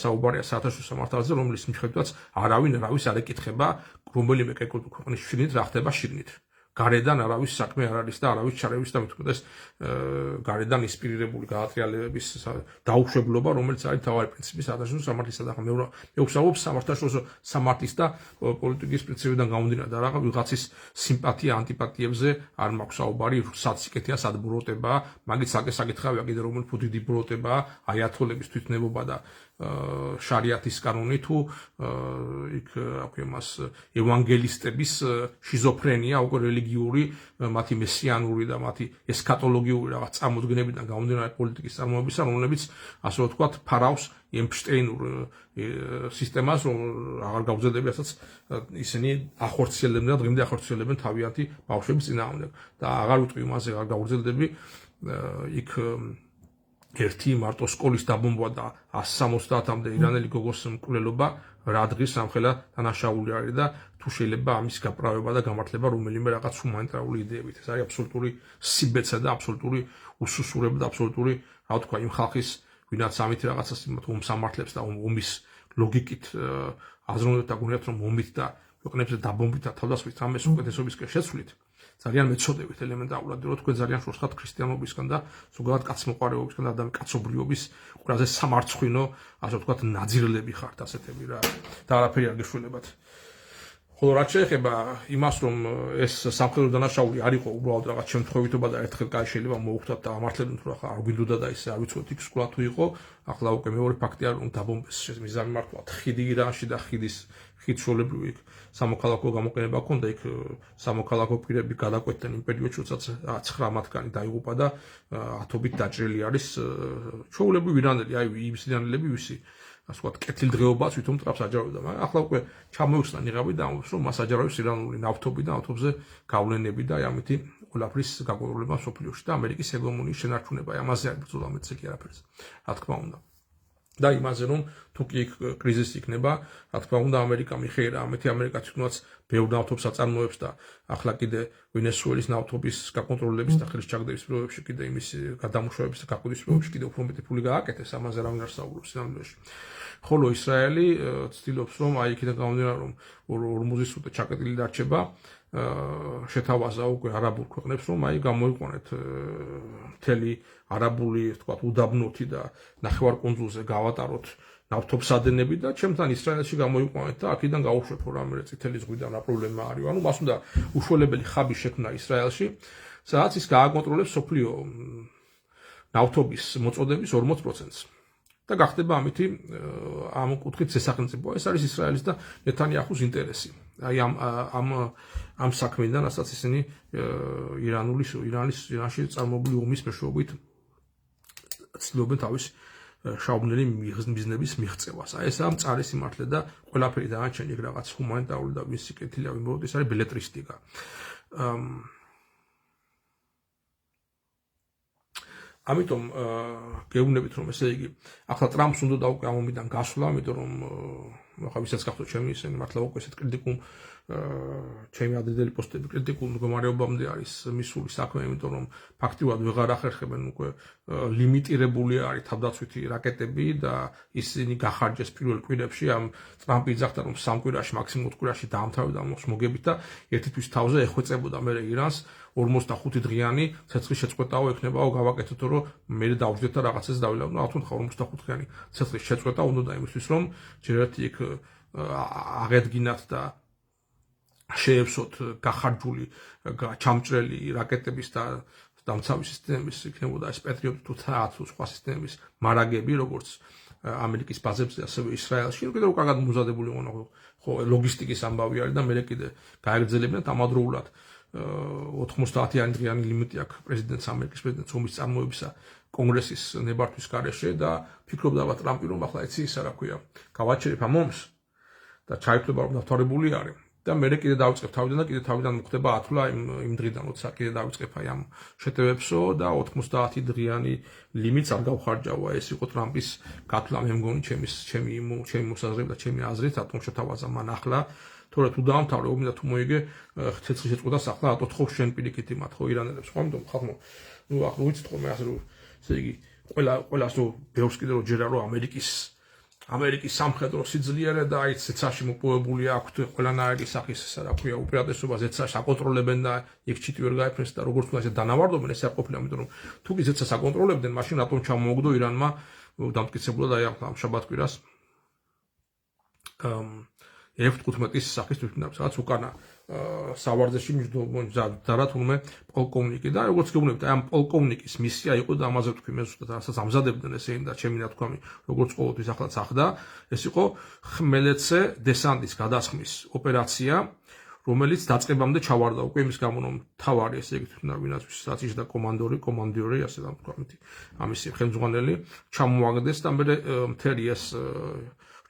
საუბარია საერთაშორისო სამართალზე, რომლის მიხედვითაც არავინ რავის არ ეკითხება, რომელიმე ქვეყნის შიგნით რა ხდება შიგნით. გარედან არავის საქმე არ არის და არავის ჩარევის და მithmetes გარედან ინსპირირებული გაატრიალებების დაუშვებლობა, რომელიც არის თავარი პრინციპი საერთაშორისო სამართლისა და მე ვსაუბრობ საერთაშორისო სამართლის და პოლიტიკის პრინციპიდან გამომდინარე და რაღაც ვიღაცის სიმპათია ანტიპათიებზე არ მაქვს საუბარი, სად სიკეთეა, სად ბროტებაა, მაგით საკითხავია კიდე რომელი ფუდიდი ბროტებაა, აიათოლების თვითნებობა და შარიათის კანონი თუ იქ აქვე მას ევანგელისტების შიზოფრენია უკვე რელიგიური მათი მესიანური და მათი ესქატოლოგიური რაღაც წარმოდგენებიდან გამომდინარე პოლიტიკის წარმოებისა რომლებიც ასე ვთქვათ ფარავს ემფშტეინურ სისტემას რომ აღარ გავძლებია რასაც ისინი ახორციელებდნენ და დღემდე ახორციელებენ თავიანთი ბავშვების წინააღმდეგ და აღარ ვიტყვი იმაზე აღარ გავგრძელდები იქ ერთი მარტო სკოლის დაბომბვა და 170-მდე ირანელი გოგოს მკვლელობა რა დღის სამხელა დანაშაული არის და თუ შეიძლება ამის გაправება და გამართლება რომელიმე რაღაც ჰუმანიტარული იდეებით. ეს არის აბსოლუტური სიბეცა და აბსოლუტური უსუსურება და აბსოლუტური, რა ვთქვა, იმ ხალხის, ვინაც ამით რაღაცას ომს ამართლებს და ომის ლოგიკით აზროვნებთ და გონიათ რომ ომით და ქვეყნებზე დაბომბვით და თავდასხმით რამეს უკეთესობისკენ შეცვლით. ძალიან მეცოდებით ელემენტარულად რომ თქვენ ძალიან შორს ხართ ქრისტიანობისგან და ზოგადად კაცმოყვარეობისგან და კაცობრიობის ყველაზე სამარცხვინო, ასე ვთქვათ, ნაძირლები ხართ ასეთები რა. და არაფერი არ გეშველებათ. ხოლო რაც შეეხება იმას რომ ეს სამხედრო დანაშაული არ იყო უბრალოდ რაღაც შემთხვევითობა და ერთხელ კაი შეიძლება მოუხდათ და ამართლებდნენ თუ ახლა არ გვინდოდა და ისე არ ვიცოდი იქ სკოლა თუ იყო ახლა უკვე მეორე ფაქტია რომ დაბომბეს მიზანი მართლაც ხიდი ირანში და ხიდის ხიდშოლებრივი იქ სამოქალაქო გამოყენება ჰქონდა იქ სამოქალაქო პირები გადაკვეთდნენ იმპერიოდში როდესაც 9 მათგანი დაიღუპა და ათობით დაჭრილი არის ჩვეულებრივი ირანელი აი ის ირანელები ვისი ასე ვთქვათ, კეთილდღეობას ვითომ ტრაპს აჯავებდა, მაგრამ ახლა უკვე ჩამოიხსნა ნიღაბი და ამბობს, რომ მას აჯავებს ირანული ნავთობი და ნავთობზე გავლენები და ამითი ყველაფრის გაკონტროლება სოფლიოში და ამერიკის ჰეგემონიის შენარჩუნება. ამაზე არ ბრძოლა მეც კი არაფერს. რა თქმა უნდა. და იმაზე რომ თუ კი კრიზისი იქნება, რა თქმა უნდა ამერიკა მიხეირა, ამეთი ამერიკა თვითონაც ბევრ ნავთობს აწარმოებს და ახლა კიდე ვენესუელის ნავთობის გაკონტროლების და ხელის ჩაგდების პრობლემებში კიდე იმის გადამუშავების და გაკვეთის პრობლემებში კიდე უფრო მეტი ფული გააკეთეს, ამაზე რა უნდა საუბრობს სინამდვილეში. ხოლო ისრაელი ცდილობს რომ აი იქიდან გამომდინარე რომ ორმუზის უდე ჩაკეტილი დარჩება შეთავაზა უკვე არაბულ ქვეყნებს რომ აი გამოიყვანეთ მთელი არაბული თქვათ უდაბნოთი და ნახევარკუნძულზე გავატაროთ ნავთობსადენები და ჩემთან ისრაელში გამოიყვანეთ და აქედან გაუშვებო რამე წითელი ზღვიდან რა პრობლემა არის ანუ მას უნდა უშუალებელი ხაბი შექმნა ისრაელში სადაც ის გააკონტროლებს სოფლიო ნავთობის მოწოდების 40%-ს და გახდება ამითი ამ კუთხით შესაძლებლობა. ეს არის ისრაელის და ნეთანიაჰუს ინტერესი. აი ამ საქმიდან, რასაც ისინი ირანში წარმოებული ომის მეშვეობით ცდილობენ თავის შაუბნელი მიზნების მიღწევას. აი ეს ამ მწარე სიმართლე და ყველაფერი დანარჩენი რაღაც ჰუმანიტარული და მისი კეთილი ავიმბობთ, ეს არის ბელეტრისტიკა. ამიტომ გეუბნებით რომ ესე იგი ახლა ტრამპს უნდა და უკვე ამ ომიდან გასვლა, ამიტომ რომ ახლა ვისაც გახდოთ ჩემი ისინი მართლა უკვე ესეთ კრიტიკულ ჩემი ადრინდელი პოსტები კრიტიკულ მდგომარეობამდე არის მისული საქმე, იმიტომ რომ ფაქტიურად ვეღარ ახერხებენ უკვე ლიმიტირებული არის თავდაცვითი რაკეტები და ისინი გახარჯეს პირველ კვირებში ამ ტრამპი იძახდა რომ 3 კვირაში მაქსიმუმ 4 კვირაში დაამთავრებდა მოგებით და ერთთვის თავზე ეხვეწებოდა მე ირანს 45 დღიანი ცეცხლის შეწყვეტაო ექნებაო გავაკეთოთ რომ მე დავждეთ და რაღაცას დავილავ. რა თქმა უნდა 45 დღიანი ცეცხლის შეწყვეტა უნდა იმისთვის რომ ჯერ ერთი იქ აღედგინათ და შეეცოთ გახარჯული ჩამჭრელი რაკეტების და დამცავი სისტემების იქნებოდა ეს პეტრიოტი თუ თუ სხვა სისტემების მარაგები როგორც ამერიკის ბაზებზე ასევე ისრაელში კიდევ უკარგად მომზადებული იყო ხო ლოგისტიკის ამბავი არის და მე კიდე გაეგრძელებინათ ამავდროულად 90-იანი დღიანი ლიმიტი აქვს პრეზიდენტს ამერიკის პრეზიდენტს ომის წარმოებისა კონგრესის ნებართვის გარეშე და ფიქრობდა ტრამპი რომ ახლა იცი ისა რა ქვია გავაჩერებ ამ ომს და ჩაითვლება რომ დავთვალებული არის და მე კიდე დავიწყებ თავიდან და კიდე თავიდან მოხდება ათვლა იმ დღიდან როცა კიდე დავიწყებ აი ამ შეტევებსო და 90 დღიანი ლიმიტს არ გავხარჯავა ეს იყო ტრამპის გათვლა მე მგონი ჩემი მოსაზრებით და ჩემი აზრით რატომ შეთავაზა მან ახლა თორე თუ დაამთავრე ომი და თუ მოიგე ცეცხლის შეწყვეტას ახლა ატოთხო შენ პირიქით იმათ ხო ირანელებს ხო ამიტომ ხალხო ნუ ახლა ვიცით ხო მე ასე რომ ესე იგი ყველას რომ ბევრს კიდე რომ ჯერა რომ ამერიკის სამხედრო სიძლიერე და აი ზეცაში მოპოვებული აქვთ ყველანაირი სახის რა ქვია უპირატესობა ზეცას აკონტროლებენ და იქ ჩიტი ვერ გაიფრენს და როგორც თქმა ისე დანავარდობენ ეს არ ყოფილა იმიტომ რომ თუ კი ზეცას აკონტროლებდნენ მაშინ რატომ ჩამოუგდო ირანმა დამტკიცებულად აი ამ შაბათ-კვირას F-15-ის სახის თვითმფრინავს, რაც უკანა სავარძეში მიჯდა რა თურმე პოლკოვნიკი და როგორც გეუბნებით, აი ამ პოლკოვნიკის მისია იყო და ამაზე ვთქვი მე ზუსტად რასაც ამზადებდნენ ესენი და ჩემი ნათქვამი როგორც ყოველთვის ახლა წახდა, ეს იყო ხმელეთზე დესანტის გადასხმის ოპერაცია, რომელიც დაწყებამდე ჩავარდა უკვე იმის გამო რომ თავარი ესე იგი თვითმფრინავინაცვის საწიში და კომანდიორი ასე დამკვირვებითი ამისი ხელმძღვანელი ჩამოაგდეს და მე მთელი ეს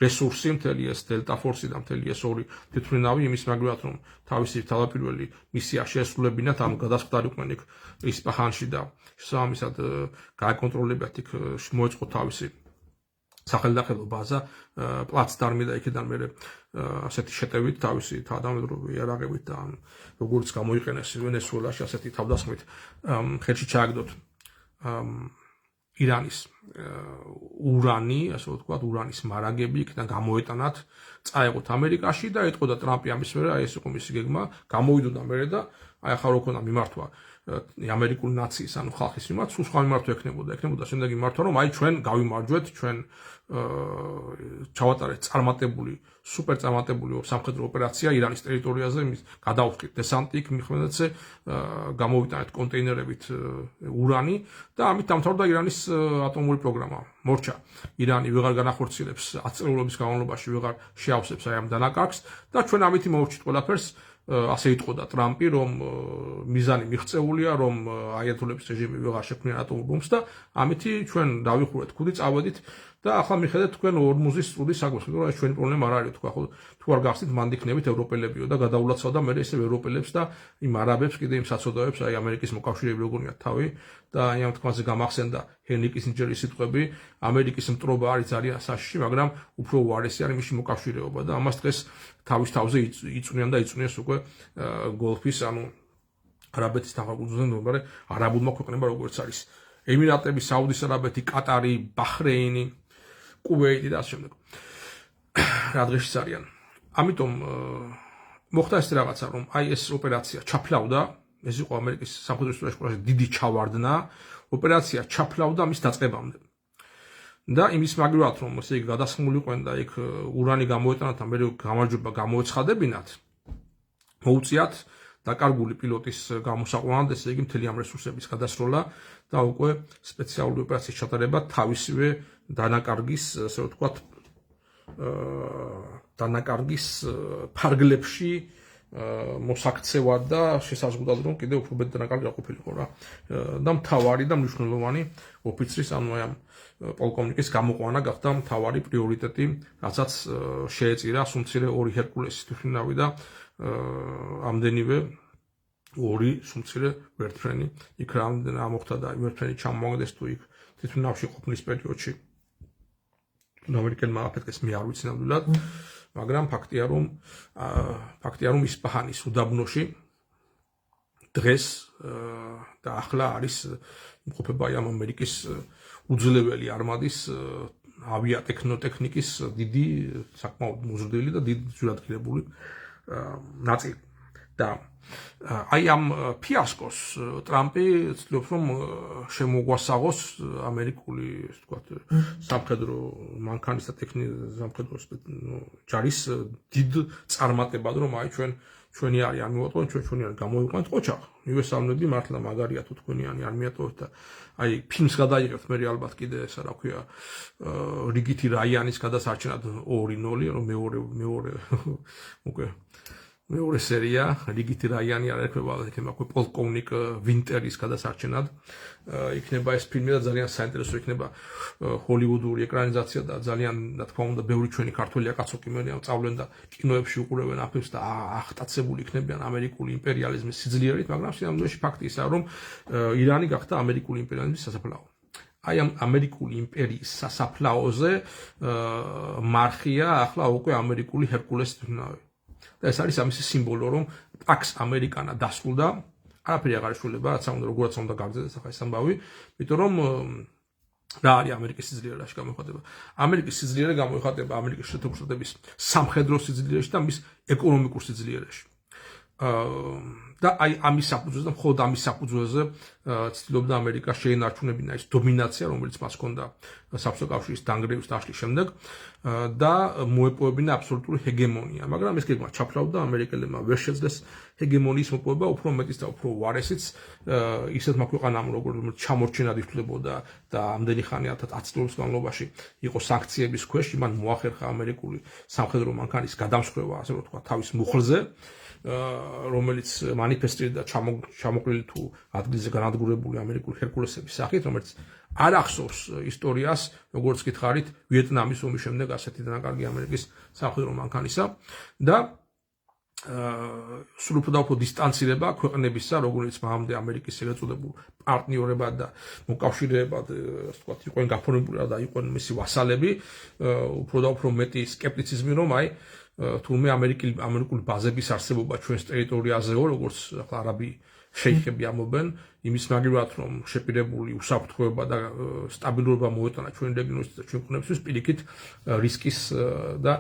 რესურსი მთელი ეს დელტა ფორსი და მთელი ეს ორი თვითმფრინავი იმის მაგალითად რომ თავისი თავდაპირველი მისია შეესრულებინათ ამ გადასხდარიყვნენ იქ ისპაჰანში და შესაბამისად გააკონტროლებათ იქ მოეწყო თავისი სახელდახელო ბაზა პლაცდარმი და იქიდან მე ასეთი შეტევით თავისი თანამედროვე იარაღებით და როგორც გამოიყენეს ვენესუელაში ასეთი თავდასხმით ხელში ჩააგდოთ ირანის ურანი, ასე ვთქვათ, ურანის მარაგები იქიდან გამოეტანათ, წაეღოთ ამერიკაში და ეტყოდა ტრამპი ამის მერე, აი ეს იყო მისი გეგმა, გამოვიდოდა მერე და აი ახლა რო ქონდა მიმართვა ამერიკული ნაციის, ანუ ხალხის მიმართ, სულ სხვა მიმართვა ექნებოდა შემდეგ მიმართვა, რომ აი ჩვენ გავიმარჯვეთ, ჩვენ ჩავატარეთ წარმატებული, სუპერ წარმატებული სამხედრო ოპერაცია ირანის ტერიტორიაზე, გადავხტით დესანტი იქ მიხმელეთზე, გამოვიტანეთ კონტეინერებით ურანი და ამით დამთავრდა ირანის ატომური პროგრამა. მორჩა ირანი ვეღარ განახორციელებს 10 წელიწადის განმავლობაში ვეღარ შეავსებს აი ამ დანაკარგს და ჩვენ ამით მოვჭით ყველაფერს ასე იტყოდა ტრამპი რომ მიზანი მიღწეულია რომ აიათოლების რეჟიმი ვეღარ შექმნიან ატომურ ბომბს და ამითი ჩვენ დავიხურეთ ქუდი წავედით და ახლა მიხედეთ თქვენ 40 წუთი საქმეს, იმიტომ რომ ეს ჩვენი პრობლემა არ არის თქვა ხო თუ არ გახსნით მანდ იქნებით ევროპელებიო და გადაულაცავდა მე ესე ევროპელებს და იმ არაბებს კიდე იმ საწოდაოებს აი ამერიკის მოკავშირეები როგორია თავი და აი ამ თქმაზე გამახსენდა ჰენრი კისინჯერის სიტყვები ამერიკის მტრობა არის ძალიან საშიში მაგრამ უფრო უარესი არის მისი მოკავშირეობა და ამას დღეს თავის თავზე იწვნიან და იწვნიეს უკვე გოლფის ანუ არაბეთის თანხმობრივ ნომერი არაბულმა ქვეყნებმა როგორც არის ემირატები, საუდის არაბეთი, კატარი, ბაჰრეინი, კუვეიტი და ასე შემდეგ. რა დღეშიც არიან. ამიტომ მოხდა ეს რაღაცა რომ აი ეს ოპერაცია ჩაფლავდა, ეს იყო ამერიკის სამხედრო ისტორიაში დიდი ჩავარდნა, ოპერაცია ჩაფლავდა მის დაწყებამდე. და იმის მაგალითად რომ ესე იგი გადასხმულიყვენ და იქ ურანი გამოეტანათ, მე გამარჯვება გამოეცხადებინათ, მოუწიათ დაკარგული პილოტის გამოსაყვანად, ესე იგი მთელი ამ რესურსების გადასროლა და უკვე სპეციალური ოპერაციის ჩატარება თავისივე დანაკარგის, ასე ვთქვათ, დანაკარგის ფარგლებში მოსაქცევად და შესაზღვრად რომ კიდევ უფრო მეტ დანაკარგი არ ყოფილიყო რა. და მთავარი და მნიშვნელოვანი ოფიცრის, ანუ ამ პოლკოვნიკის გამოყვანა გახდა მთავარი პრიორიტეტი, რაცაც შეეწირა სუმცირე 2 ჰერკულესის თვითმფრინავი და ამდენივე 2 სუმცირე ვერტმფრენი იქ რა მოხდა და ვერტმფრენი ჩამოაგდეს თუ იქ თვითმფრინავში ყოფნის პერიოდში ამერიკელმა აფეთქეს მე არ ვიცი ნამდვილად მაგრამ ფაქტია რომ ისპაჰანის უდაბნოში დღეს და ახლა არის იმყოფება ამ ამერიკის უძლეველი არმადის ავიატექნიკის დიდი საკმაოდ მოზრდილი და დიდ ძვირადღირებული ნაწილი და აი ამ ფიასკოს ტრამპი ცდილობს რომ შემოგვასაღოს ამერიკული ასე ვთქვათ სამხედრო მანქანის და სამხედრო ჯარის დიდ წარმატებად რომ აი ჩვენი არი არ მივატყუეთ ჩვენი არი გამოვიყვანეთ ყოჩაღ მივესალმები მართლა მაგარია თუ თქვენიანი არ მიატოვეთ და აი ფილმს გადაიღებთ მე ალბათ კიდე ესა რა ქვია რიგითი რაიანის გადასარჩენად 2-0 რომ მეორე სერია რიგითი რაიანი არ ერქვა იქნება პოლკოვნიკ ვინტერის გადასარჩენად იქნება ეს ფილმი და ძალიან საინტერესო იქნება ჰოლივუდური ეკრანიზაცია და ძალიან რა თქმა უნდა ბევრი ჩვენი ქართველი აკაცოკი მე წავლენ და კინოებში უყურებენ ამ ფილმს და აღტაცებული იქნებიან ამერიკული იმპერიალიზმის სიძლიერით მაგრამ სიამოვნებაში ფაქტი ისაა რომ ირანი გახდა ამერიკული იმპერიალიზმის სასაფლაო აი ამ ამერიკული იმპერიის სასაფლაოზე მარხია ახლა უკვე ამერიკული ჰერკულესი თვნავი და ეს არის ამის სიმბოლო რომ პაქს ამერიკანა დასრულდა არაფერი აღარ შეშლება რაც უნდა როგორაც უნდა გაგრძელდეს ახლა ეს ამბავი იმიტომ რომ რა არის ამერიკის სიძლიერე რაში გამოიხატება ამერიკის სიძლიერე გამოიხატება ამერიკის შეერთებული შტატების სამხედრო სიძლიერეში და მის ეკონომიკურ სიძლიერეში და აი ამის საფუძველზე და მხოლოდ ამის საფუძველზე ცდილობდა ამერიკა შეენარჩუნებინა ის დომინაცია რომელიც მას ჰქონდა საბჭოთა კავშირის დანგრევის დაშლის შემდეგ და მოეპოვებინა აბსოლუტური ჰეგემონია მაგრამ ეს გეგმა ჩაფლავდა ამერიკელებმა ვერ შეძლეს ჰეგემონიის მოპოვება უფრო მეტის და უფრო უარესიც ისეთმა ქვეყანამ როგორც ჩამორჩენად ითვლებოდა და ამდენი ხანი 10 წლების განმავლობაში იყო სანქციების ქვეშ მან მოახერხა ამერიკული სამხედრო მანქანის გადამსხვევა ასე რომ ვთქვა თავის მუხლზე რომელიც მანიფესტირდა ჩამოყრილი თუ ადგილზე განადგურებული ამერიკული ჰერკულესების სახით, რომელიც არ ახსოვს ისტორიას, როგორც გითხარით, ვიეტნამის ომის შემდეგ ასეთი დანაკარგი ამერიკის სამხედრო მანქანისა და სულ უფრო დისტანცირება ქვეყნებისა, როგორც მანამდე ამერიკის ეგრეთ წოდებულ პარტნიორებად და მოკავშირეებად, ასე ვთქვათ, იყვნენ გაფორმებული და იყვნენ მისი ვასალები, უფრო მეტი სკეპტიციზმი რომ აი თურმე ამერიკული ბაზების არსებობა ჩვენს ტერიტორიაზეო, როგორც ახლა არაბი შეიხები ამობენ, იმის მაგივრად რომ შეპირებული უსაფრთხოება და სტაბილურობა მოეტანა ჩვენ რეგიონის და ჩვენ ქვეყნებისთვის პირიქით რისკის და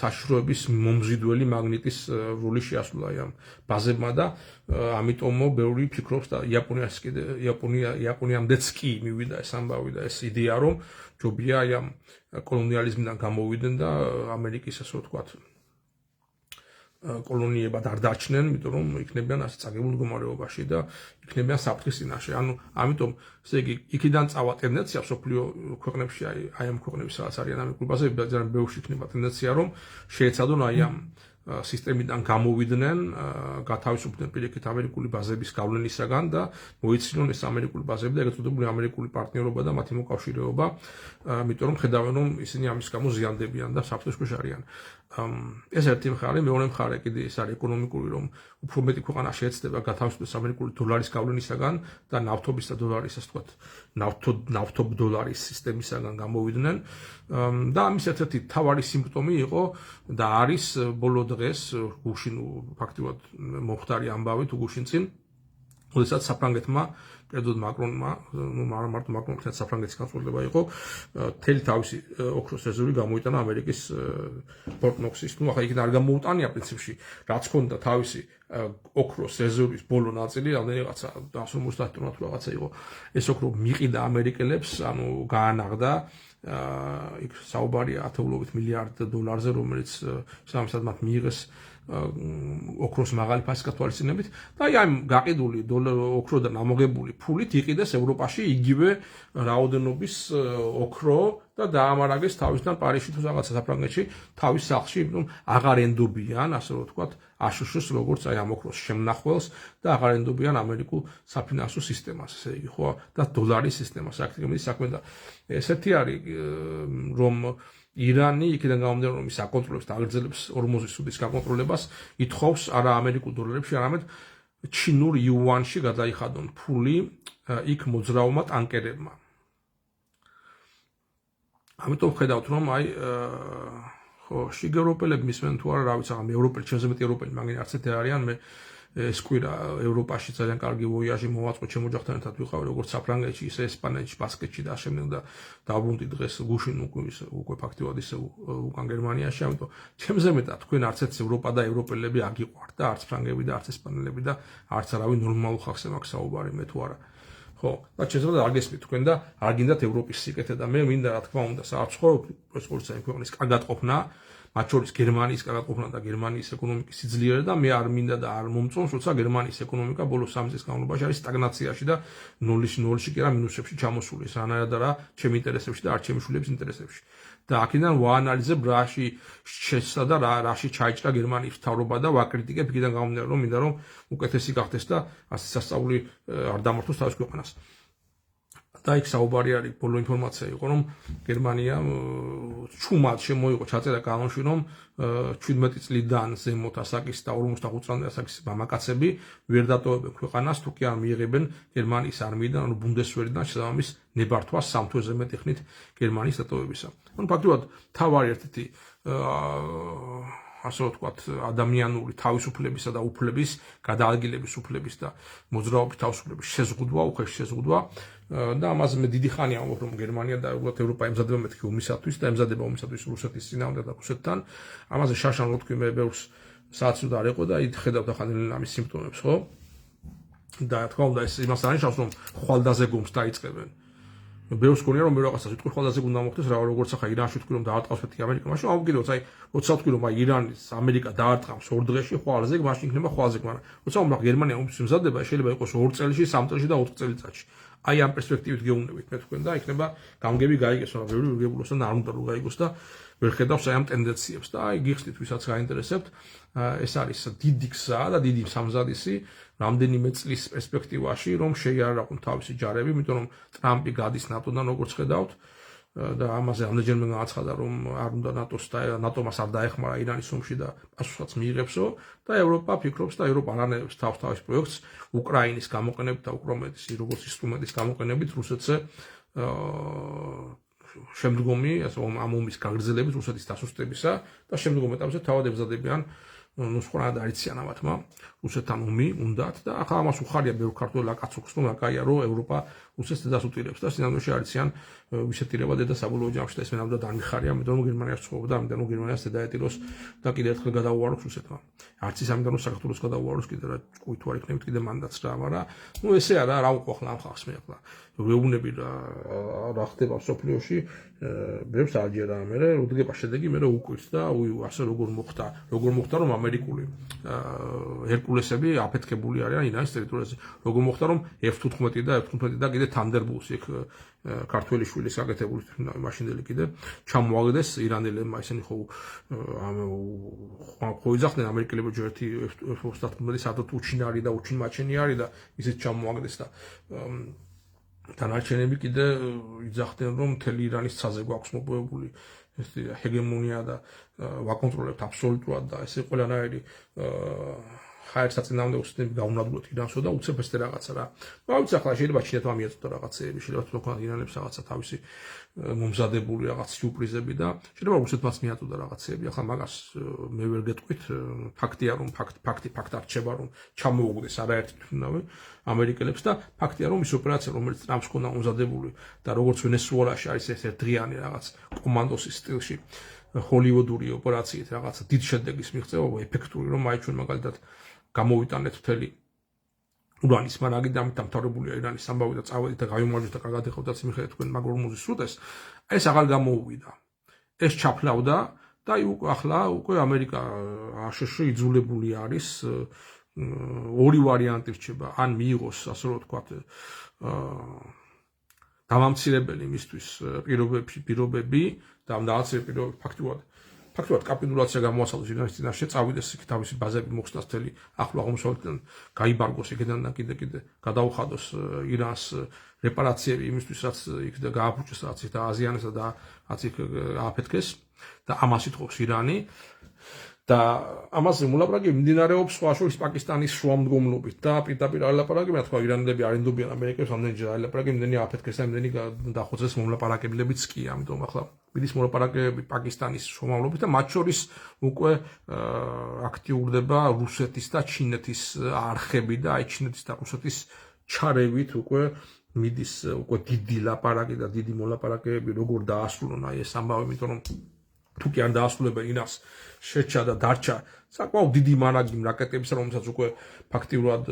საშიშროების მომზიდველი მაგნიტის როლი შეასრულა ამ ბაზებმა და ამიტომ ბევრი ფიქრობს და იაპონიამდეც კი მივიდა ეს ამბავი და ეს იდეა რომ ჯობია აი ამ კოლონიალიზმიდან გამოვიდნენ და ამერიკის ასე ვთქვათ კოლონიებად არ დაჩნენ, იმიტომ რომ იქნებიან ასე წაგებულ მდგომარეობაში და იქნებიან საფრთხის წინაშე. ანუ ამიტომ ესე იგი იქიდან წავა ტენდენცია მსოფლიო ქვეყნებში აი ამ ქვეყნების სადაც არიან ამერიკული ბაზები და ძალიან ბევრში იქნება ტენდენცია რომ შეეცადონ აი ამ სისტემიდან გამოვიდნენ, გათავისუფლდნენ პირიქით ამერიკული ბაზების გავლენისაგან და მოიცინონ ეს ამერიკული ბაზები და ეგრეთ წოდებული ამერიკული პარტნიორობა და მათი მოკავშირეობა, იმიტომ რომ ხედავენ რომ ისინი ამის გამო ზიანდებიან და საფრთხის ქვეშ არიან. ეს ერთი მხარე, მეორე მხარე კიდე ეს არის ეკონომიკური, რომ უფრო მეტი ქვეყანა შეეცდება გათავისუფლდეს ამერიკული დოლარის გავლენისაგან და ნავთობის და დოლარის, ასე ვთქვათ, ნავთობ-დოლარის სისტემისაგან გამოვიდნენ და ამის ერთ-ერთი მთავარი სიმპტომი იყო და არის ბოლო დღეს გუშინ ფაქტიურად მომხდარი ამბავი თუ გუშინ წინ, როდესაც საფრანგეთმა კერძოდ მაკრონმა, არა მარტო მაკრონმა, თუმცა საფრანგეთის განწყობილება იყო, მთელი თავისი ოქროს რეზერვი გამოიტანა ამერიკის ფორტ ნოქსის. ნუ ახლა იქიდან არ გამოუტანია პრინციპში, რაც ჰქონდა თავისი ოქროს რეზერვის ბოლო ნაწილი, რამდენიღაცა 150 ტონა თუ რაღაცა იყო. ეს ოქრო მიყიდა ამერიკელებს, ანუ გაანაღდა იქ საუბარია ათეულობით მილიარდ დოლარზე, რომელიც სამისად მათ მიიღეს ოქროს მაღალი ფასის გათვალისწინებით და აი ამ გაყიდული ოქროდან ამოღებული ფულით იყიდეს ევროპაში იგივე რაოდენობის ოქრო და დაამარაგეს თავისთან პარიზში თუ რაღაცა საფრანგეთში თავის სახლში, იმიტომ აღარ ენდობიან, ასე რომ ვთქვათ, აშშ-ს როგორც აი ამ ოქროს შემნახველს და აღარ ენდობიან ამერიკულ საფინანსო სისტემას, ესე იგი ხო და დოლარის სისტემას, აქტიურად საქმე და ესეთი არის რომ ირანი იქიდან გამომდინარე რომ ის აკონტროლებს და აგრძელებს ორმოზის სუდის გაკონტროლებას, ითხოვს არა ამერიკულ დოლარებში, არამედ ჩინურ იუანში გადაიხადონ ფული იქ მოძრაობმა ტანკერებმა. ამიტომ ხედავთ რომ აი ხო, შიგ ევროპელები მისმენ თუ არა, რა ვიცი, აღარ მე ევროპელი, ჩემზე მეტი ევროპელი, მაგინ არც ერთი არიან, მე ეს კვირა ევროპაში ძალიან კარგი ვოიაჟი მოვაწყო ჩემ ოჯახთან ერთად ვიყავი როგორც საფრანგეთში, ისე ესპანეთში, ბასკეთში და ამავდროულად და დაბრუნდი დღეს გუშინ უკვე ფაქტიურად ისე უკან გერმანიაში, ამიტომ ჩემზე მეტად თქვენ არც ერთ ევროპა და ევროპელები არ გიყვართ და არც ფრანგები და არც ესპანელები და არც არავინ ნორმალურ ხალხზე მაქვს საუბარი მე თუ არა. ხო, და შეიძლება არ გესმით თქვენ და არ გინდათ ევროპის სიკეთე და მე მინდა რა თქმა უნდა საერთოდ პრესპორტსა იმ ქვეყნის კარგად ყოფნა, მათ შორის გერმანიის კარგად ყოფნა და გერმანიის ეკონომიკის სიძლიერე და მე არ მინდა და არ მომწონს, როცა გერმანიის ეკონომიკა ბოლოს 3 წლის განმავლობაში არის სტაგნაციაში და ნულში კი არა მინუსებში ჩამოსული, სანაირად არა ჩემ ინტერესებში და არ ჩემი შვილების ინტერესებში. და აქედან ვაანალიზებ რაში შეცდა და რაში ჩაიჭრა გერმანიის მთავრობა და ვაკრიტიკებ იქიდან გამომდინარე რომ მინდა რომ უკეთესი გახდეს და ასე სასწაული არ დამართოს თავის ქვეყანას. და იქ საუბარი არის ბოლო ინფორმაცია იყო რომ გერმანია ჩუმად შემოიღო ჩაწერა კანონში რომ 17 წლიდან ზემოთ ასაკის და 45 წლამდე ასაკის მამაკაცები ვერ დატოვებენ ქვეყანას თუ კი არ მიიღებენ გერმანიის არმიიდან ანუ ბუნდესვერიდან შესაბამის ნებართვას 3 თვეზე მეტი ხნით გერმანიის დატოვებისა. ანუ ფაქტობრივად თავარი ერთ-ერთი ასე ვთქვათ ადამიანური თავისუფლებისა და უფლების გადაადგილების უფლების და მოძრაობის თავისუფლების შეზღუდვა, უხეში შეზღუდვა და ამაზე მე დიდი ხანია ამბობ რომ გერმანია და უბრალოდ ევროპა ემზადება მეთქი ომისათვის და ემზადება ომისათვის რუსეთის წინააღმდეგ და რუსეთთან. ამაზე შაშან რო თქვი მე ბევრს საათს არ ეყო და ხედავთ ახლა ამის სიმპტომებს, ხო? და თქმა უნდა ეს იმას არნიშნავს რომ ხვალდაზეგომს დაიწყებენ. ბევრს გქონია რომ მე რაღაცა სიტყვი ხვალდაზე უნდა მოხდეს რა როგორც ახლა ირანში თქვი რომ დაარტყავს მეთქი ამერიკა მაშინ აუგიდოთ აი როცა თქვი რომ აი ირანის ამერიკა დაარტყავს 2 დღეში ხვალზე მაშინ იქნება ხვალზე მაგრამ როცა უმრახ გერმანია ომის მზადდება შეიძლება იყოს 2 წელში 3 წელში და 4 წელიწადში აი ამ პერსპექტივით გეუბნებით მე თქვენ და იქნება გამგები გაიგეს რა ბევრი ვიგებულოს და არ უნდა რომ გაიგოს და ვერ ხედავს აი ამ ტენდენციებს და აი გიხსნით ვისაც გაინტერესებთ ეს არის დიდი გზა და დიდი სამზადისი რამდენიმე წლის პერსპექტივაში რომ შეიარაღონ თავისი ჯარები, იმიტომ რომ ტრამპი გადის ნატოდან როგორც ხედავთ და ამაზე ამდენჯერმე გააცხადა რომ არ უნდა ნატომას არ დაეხმარა ირანის ომში და პასუხსაც მიიღებსო და ევროპა ფიქრობს და ევროპა ანალიზებს თავის პროექტს უკრაინის გამოყენებით და უკრაინის როგორც ინსტრუმენტის გამოყენებით რუსეთზე შემდგომი ამ ომის გაგრძელებით რუსეთის დასუსტებისა და შემდგომ ეტაპზე თავად ემზადებიან ну სხვა არიციან ამათმა რუსეთთან ომი უნდათ და ახლა ამას უხარია ბევრ ქართველ კაცოქს რომ აკაია რომ ევროპა რუსეთს დედას უტირებს და სინამდვილეში არიციან ვისეთირება დედა საბოლოო ჯამში და ეს მენამდვილად არ მიხარია ამიტომ რომ გერმანიაში ცხოვრობდა ამიტომ რომ გერმანიას დედა ეტიროს და კიდევ ერთხელ გადაუვაროს რუსეთმა არც ის ამიტომ რომ საქართველოს გადაუვაროს კიდევ რა ჭკუი თუ არ იქნებით კიდევ მანდატს რა მაგრამ ну ესე არა რა უყვა ახლა ამ ხალხს მე ახლა ვეუბნები რა ხდება სოფლიოში ბევრს არჯერა მე რუდგება შედეგი მე უკვირს და ასე როგორ მოხდა რომ ამერიკული ჰერკულესები აფეთქებული არიან ირანის ტერიტორიაზე როგორ მოხდა რომ F-15 და F-15 და კიდე თანდერბოლტსი იქ ქართველი შვილის გაკეთებული მაშინდელი კიდე ჩამოაგდეს ირანელებმა ისინი ხო იძახდნენ ამერიკელებო ჯერ ერთი F-35 სადაც უჩინარი და უჩინმაჩენი არის და ისიც ჩამოაგდეს და დანარჩენები კიდე იძახდნენ რომ მთელი ირანის ცაზე გვაქვს მოპოვებული ეს ჰეგემონია და ვაკონტროლებთ აბსოლუტურად და ესე ყველანაირი ხაერს საწინააღმდეგო უსტნები გაუნადგუროთ ირანსო და უცებ ეს რაღაცა რა. რა ვიცი ახლა შეიძლება ჩინეთმა მიეწოდა რაღაცეები, შეიძლება თქო ირანებს რაღაცა თავისი მომზადებული რაღაც სიურპრიზები და შეიძლება რუსეთმაც მიაწოდა რაღაცეები. ახლა მაგას მე ვერ გეტყვით, ფაქტია რომ ფაქტ არჩება რომ ჩამოუგდეს არაერთი თვითმფრინავი ამერიკელებს და ფაქტია რომ ის ოპერაცია რომელიც ტრამპს ჰქონდა მომზადებული და როგორც ვენესუელაში არის ეს ერთდღიანი რაღაც კომანდოსის სტილში ჰოლივუდური ოპერაციით რაღაცა დიდ შედეგის მიღწევა ეფექტური რომ აი ჩვენ მაგალითად გამოვიტანეთ მთელი ურანის მარაგი და ამით დამთავრებულია ირანის ამბავი და წავედით და გავიმარჯვეთ და კარგად ეხავდათ მიხედეთ თქვენ მაგ ორმოზის სრუტეს ეს აღარ გამოუვიდა ეს ჩაფლავდა და ახლა უკვე ამერიკა აშშ იძულებული არის ორი ვარიანტი რჩება ან მიიღოს ასე რომ ვთქვათ დამამცირებელი იმისთვის პირობები და ამ დააცილებელი პირობები ფაქტობრივად კაპიტულაცია გამოასალოს ირანის წინაშე წავიდეს იქ თავისი ბაზები მოხსნას მთელი ახლო აღმოსავლეთიდან გაიბარგოს იქიდან და კიდე გადაუხადოს ირანს რეპარაციები იმისთვის რაც იქ და გააფუჭეს რაც იქ და აზიანეს და რაც იქ ააფეთქეს და ამას ითხოვს ირანი და ამაზე მოლაპარაკება მიმდინარეობს სხვა შორის პაკისტანის შუამდგომლობით და პირდაპირ ალაპარაკებია, თქვა ირანელები არ ინდობიან ამერიკელებს, ამდენჯერ ალაპარაკებენ, იმდენი აფეთქეს და იმდენი დახოცეს მომლაპარაკებლებიც კი, ამიტომ ახლა მიდის მოლაპარაკებები პაკისტანის შუამავლობით და მათ შორის უკვე აქტიურდება რუსეთის და ჩინეთის არხები და აი ჩინეთის და რუსეთის ჩარევით უკვე მიდის უკვე დიდი ლაპარაკი და დიდი მოლაპარაკებები როგორ დაასრულონ აი ეს ამბავი, იმიტომ რომ თუ კი არ დაასრულებენ ირანს შეჭა და დარჩა საკმაოდ დიდი მარაგი რაკეტებისა, რომელსაც უკვე ფაქტიურად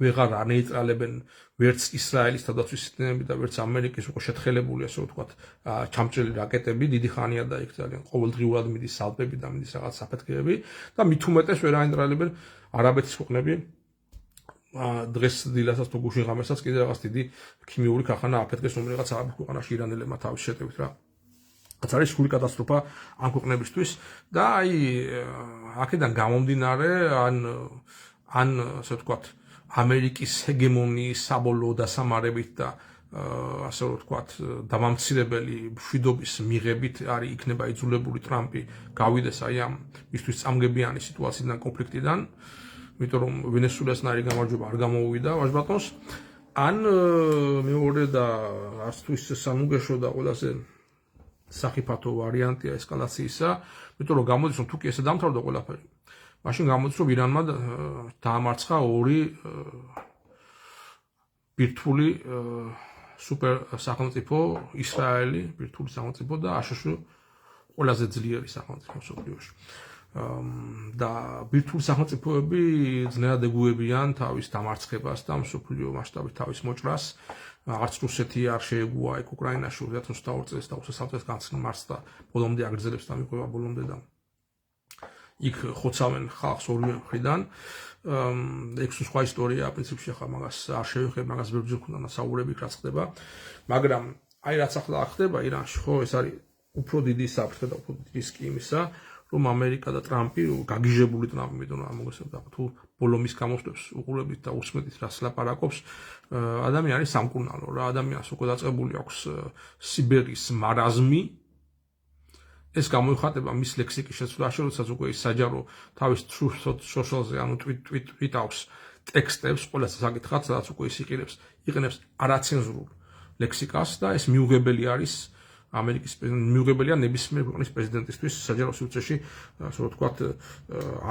ვეღარ ანეიტრალებენ ვერც ისრაელის თავდაცვის სისტემები და ვერც ამერიკის უკვე შეთხელებული ასე ვთქვათ ჩამწრილი რაკეტები დიდი ხანია და იქ ძალიან ყოველდღიურად მიდის სალპები და მიდის რაღაც საფეთქებები და მით უმეტეს ვერ აინტრალებენ არაბეთის ქვეყნები დღეს დილასაც თუ გუშინ ღამესაც კიდე რაღაც დიდი ქიმიური ქარხანა აფეთქეს რომელიღაც არაბულ ქვეყანაში ირანელებმა თავის შეტევით რა რაც არის სრული კატასტროფა ამ ქვეყნებისთვის და აი აქედან გამომდინარე ან ასე ვთქვათ ამერიკის ჰეგემონიის საბოლოო დასამარებით და ასე ვთქვათ დამამცირებელი მშვიდობის მიღებით არის იქნება იძულებული ტრამპი გავიდეს აი ამ მისთვის წამგებიანი სიტუაციიდან კონფლიქტიდან იმიტომ რომ ვენესუელასნაირი გამარჯვება არ გამოუვიდა ვაჟბატონს ან მეორე და არც თუ ის სამუგეშო და ყველაზე სახიფათო ვარიანტია ესკალაციისა, იმიტომ რომ გამოდის რომ თუ კი ესე დამთავრდა ყველაფერი. მაშინ გამოდის რომ ირანმა დაამარცხა ორი ბირთვული სუპერ სახელმწიფო ისრაელი, ბირთვული სახელმწიფო და აშშ ყველაზე ძლიერი სახელმწიფო მსოფლიოში. და ბირთვული სახელმწიფოები ძნელად ეგუებიან თავის დამარცხებას და მსოფლიო მასშტაბით თავის მოჭრას. არც რუსეთი არ შეეგუა ეგ უკრაინაში 2022 წელს და 23 წელს განცდილ მარცხს და ბოლომდე აგრძელებს და მიყვება ბოლომდე და იქ ხოცავენ ხალხს ორივე მხრიდან ეგ სხვა ისტორია პრინციპში ახლა მაგას არ შევეხებ მაგას ვერბძი ქონდა საუბრები რაც ხდება მაგრამ აი რაც ახლა ხდება ირანში ხო ეს არის უფრო დიდი საფრთხე და უფრო დიდი რისკი იმისა რომ ამერიკა და ტრამპი გაგიჟებული ტრამპი მეტყვი რომ ამოგესწრება თუ ბოლომის გამოსვლებს უყურებით და უსმენთ რას ლაპარაკობს ადამიანი არის სამკურნალო რა ადამიანს უკვე დაწყებული აქვს სიბერის მარაზმი ეს გამოიხატება მის ლექსიკის შეცვლაში როდესაც უკვე ის საჯარო თავის social-ზე ანუ tweet-ავს ტექსტებს ყველა საკითხად სადაც უკვე ის იყენებს არაცენზურულ ლექსიკას და ეს მიუღებელი არის ამერიკის მიუღებელია ნებისმიერ ქვეყნის პრეზიდენტისთვის საჯარო სივრცეში ასე ვთქვათ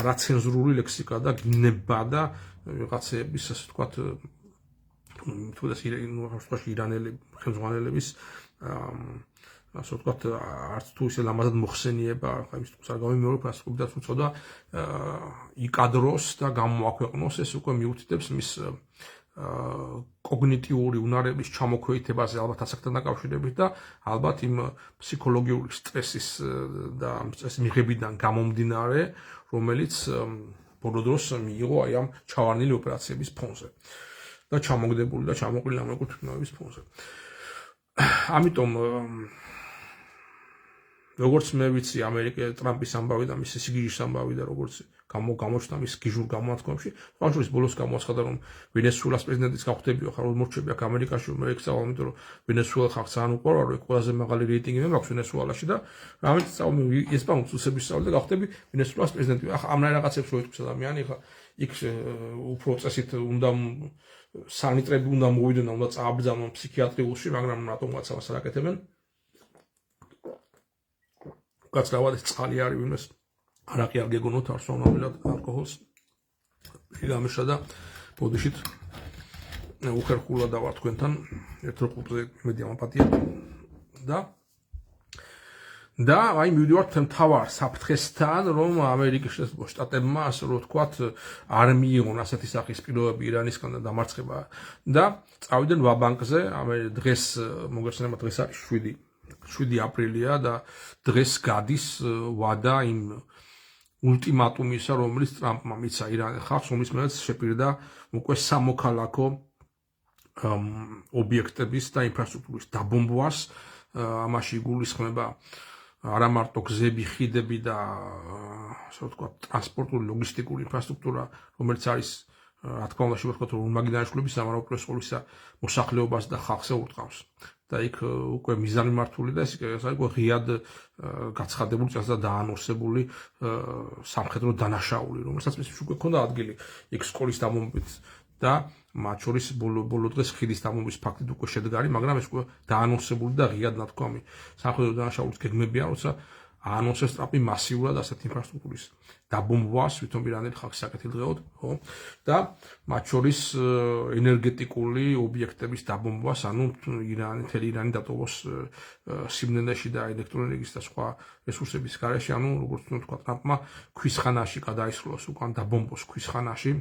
არაცენზურული ლექსიკა და გინება და ვიღაცების ასე ვთქვათ თუ და ირანელი ხელმძღვანელების ასე ვთქვათ არც თუ ისე ლამაზად მოხსენიება ხა იმის თქოს არ გამიმეორებ ასე ვთქვათ უწოდა იკადროს და გამოაქვეყნოს ეს უკვე მიუთითებს მის კოგნიტიური უნარების ჩამოქვეითებაზე ალბათ ასაკთან დაკავშირებით და ალბათ იმ ფსიქოლოგიური სტრესის და სტრესის მიღებიდან გამომდინარე, რომელიც ბოლო დროს მიიღო აი ამ ჩავარდნილი ოპერაციების ფონზე და ჩამოგდებული და ჩამოყრილი ამერიკული თვითმფრინავების ფონზე. ამიტომ როგორც მე ვიცი ამერიკა ტრამპის ამბავი და მისი სიგიჟის ამბავი და როგორც გამოჩნდა მის გიჟურ გამოთქმებში, ხალხის ბოლოს გამოაცხადა რომ ვენესუელას პრეზიდენტის გახვდებიო ხარ მორჩები აქ ამერიკაში მე ექცავალ იმიტომ რომ ვენესუელა ხალხს ძალიან უყვარვა რომ ყველაზე მაღალი რეიტინგი მაქვს ვენესუელაში და რამე სწავლი ესპანურ უსების სწავლი და გახვდები ვენესუელას პრეზიდენტი. ახლა ამნაირ რაღაცებს როიტყვის ადამიანი ახლა იქ უფრო წესით უნდა სანიტრები უნდა მოვიდნენ უნდა წააბრძანონ ფსიქიატრიულში მაგრამ რატომღაც ამას არ აკეთებენ. გაცრავად წყალი არის ვინმეს არაყი არ გეგონოთ არ სვამნამელად ალკოჰოლს იგამეშა და ბოდიშით უხერხულა და ვარ თქვენთან ერთ რუკულზე იმედი ამაპატია და აი მივიდივართ მთავარ საფრთხესთან რომ ამერიკის შტატებმა ასე რომ ვთქვათ არ მიიღონ ასეთი სახის პირობები ირანისგან და დამარცხება და წავიდნენ ვაბანკზე დღეს მოგეხსენება დღეს არის 7 აპრილია და დღეს გადის ვადა იმ ულტიმატუმისა, რომელიც ტრამპმა მიცა ირანის ხალხს, რომლის მეც შეპირდა უკვე სამოქალაქო ობიექტების და ინფრასტრუქტურის დაბომბვას, ამაში იგულისხმება არა მარტო გზები, ხიდები და ასე ვთქვათ, ტრანსპორტული, ლოგისტიკური ინფრასტრუქტურა, რომელიც არის რა თქმა უნდა შევხვდეთ რომ ორმაგი დანიშნულების ამარავ პრეს ყოვლისა მოსახლეობას და ხალხს ურტყავს და იქ უკვე მიზანი მართული და ეს უკვე ღიად გაცხადებული წელს და დაანონსებული სამხედრო დანაშაული რომელსაც მის უკვე ქონდა ადგილი იქ სკოლის დამომბით და მათ შორის ბოლო დღეს ხიდის დამომბის ფაქტით უკვე შედგარი მაგრამ ეს უკვე დაანონსებული და ღიად ნათქვამი სამხედრო დანაშაულის გეგმებია როცა აანონსეს ტრამპი მასიურად ასეთ ინფრასტრუქტურის დაბომბვას თვითონ ირანელი ხალხის საკეთილდღეოდ ხო და მათ შორის ენერგეტიკული ობიექტების დაბომბვას ანუ მთელი ირანი დატოვოს სიმდენეში და ელექტროენერგიის და სხვა რესურსების გარეშე ანუ როგორც თქვა ტრამპმა ქვისხანაში გადაისხლოს უკან დაბომბოს ქვისხანაში